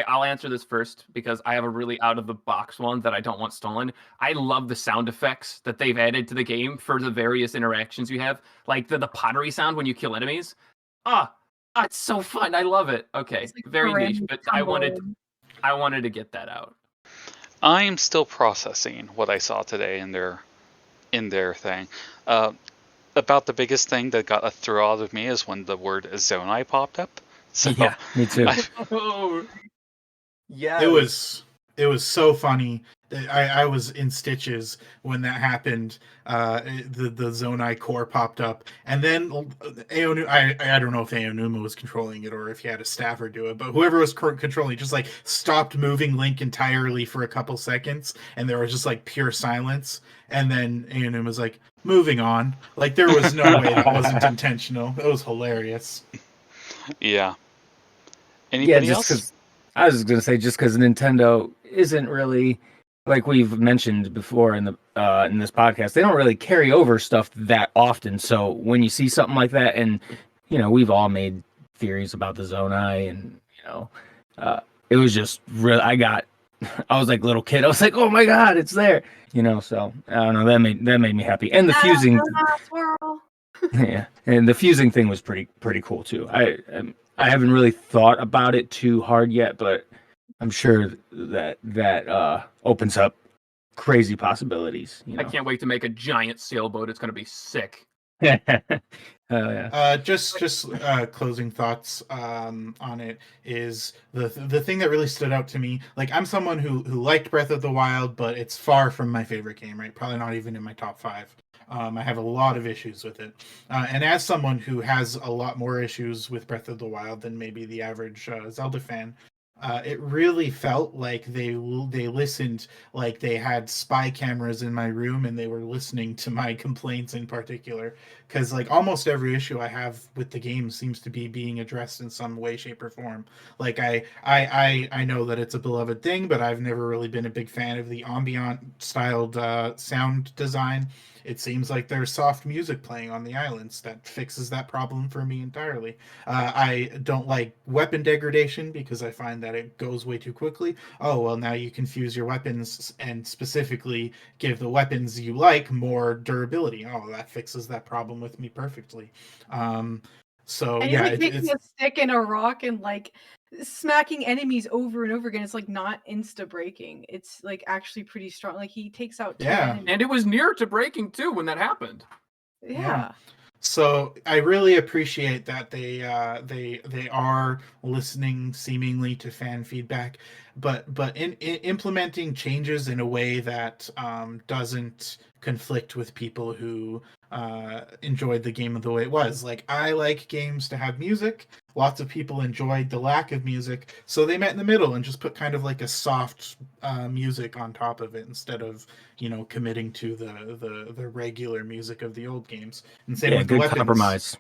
I'll answer this first because I have a really out of the box one that I don't want stolen. I love the sound effects that they've added to the game for the various interactions you have, like the pottery sound when you kill enemies. It's so fun. I love it. Okay, It's like very niche, but I wanted tumbling. to get that out. I am still processing what I saw today in their thing. About the biggest thing that got a throw out of me is when the word Zonai popped up. So Yeah, me too. Oh, yeah. It was so funny. I was in stitches when that happened. The Zonai core popped up, and then I don't know if Aonuma was controlling it or if he had a staffer do it, but whoever was controlling just like stopped moving Link entirely for a couple seconds, and there was just like pure silence. And then Aonuma was like, "Moving on." Like there was no way that wasn't intentional. That was hilarious. Yeah. Anybody else? Because I was just gonna say, just because Nintendo isn't really, like we've mentioned before in this podcast, they don't really carry over stuff that often. So when you see something like that, and we've all made theories about the Zonai, and it was just real. I was like a little kid. I was like, oh my god, it's there. So I don't know. That made me happy. And the fusing, yeah, and the fusing thing was pretty cool too. I haven't really thought about it too hard yet, but I'm sure that opens up crazy possibilities. I can't wait to make a giant sailboat. It's going to be sick. Yeah. Just closing thoughts on it is the thing that really stood out to me. Like I'm someone who liked Breath of the Wild, but it's far from my favorite game. Right, probably not even in my top 5. I have a lot of issues with it, and as someone who has a lot more issues with Breath of the Wild than maybe the average Zelda fan, it really felt like they listened, like they had spy cameras in my room and they were listening to my complaints in particular. Because like almost every issue I have with the game seems to be being addressed in some way, shape, or form. Like I know that it's a beloved thing, but I've never really been a big fan of the ambient styled sound design. It seems like there's soft music playing on the islands that fixes that problem for me entirely. I don't like weapon degradation because I find that it goes way too quickly. Oh, well, now you can fuse your weapons and specifically give the weapons you like more durability. Oh, that fixes that problem with me perfectly. So And yeah, you're like taking a stick and a rock and like smacking enemies over and over again. It's like not insta breaking. It's like actually pretty strong. Like he takes out 2 enemies. And it was near to breaking too when that happened. Yeah. So I really appreciate that they are listening seemingly to fan feedback, but in implementing changes in a way that doesn't conflict with people who enjoyed the game the way it was. Like I like games to have music. Lots of people enjoyed the lack of music, so they met in the middle and just put kind of like a soft music on top of it instead of committing to the regular music of the old games. And same with the weapons. Compromise.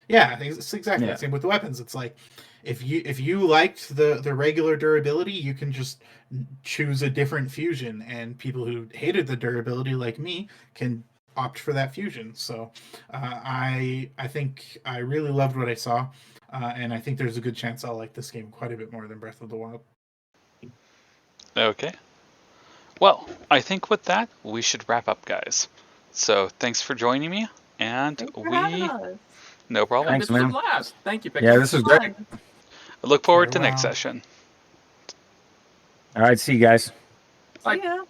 Yeah, it's exactly the same with the weapons. It's like if you liked the regular durability, you can just choose a different fusion, and people who hated the durability like me can opt for that fusion. So I think I really loved what I saw, and I think there's a good chance I'll like this game quite a bit more than Breath of the Wild. Okay. Well, I think with that, we should wrap up, guys. So thanks for joining me, and Thanks for having us. No problem. Thanks, This was a man. blast. Thank you, Pick. Yeah, this was great. I look forward to Farewell. next session. All right, see you guys. Bye. See ya.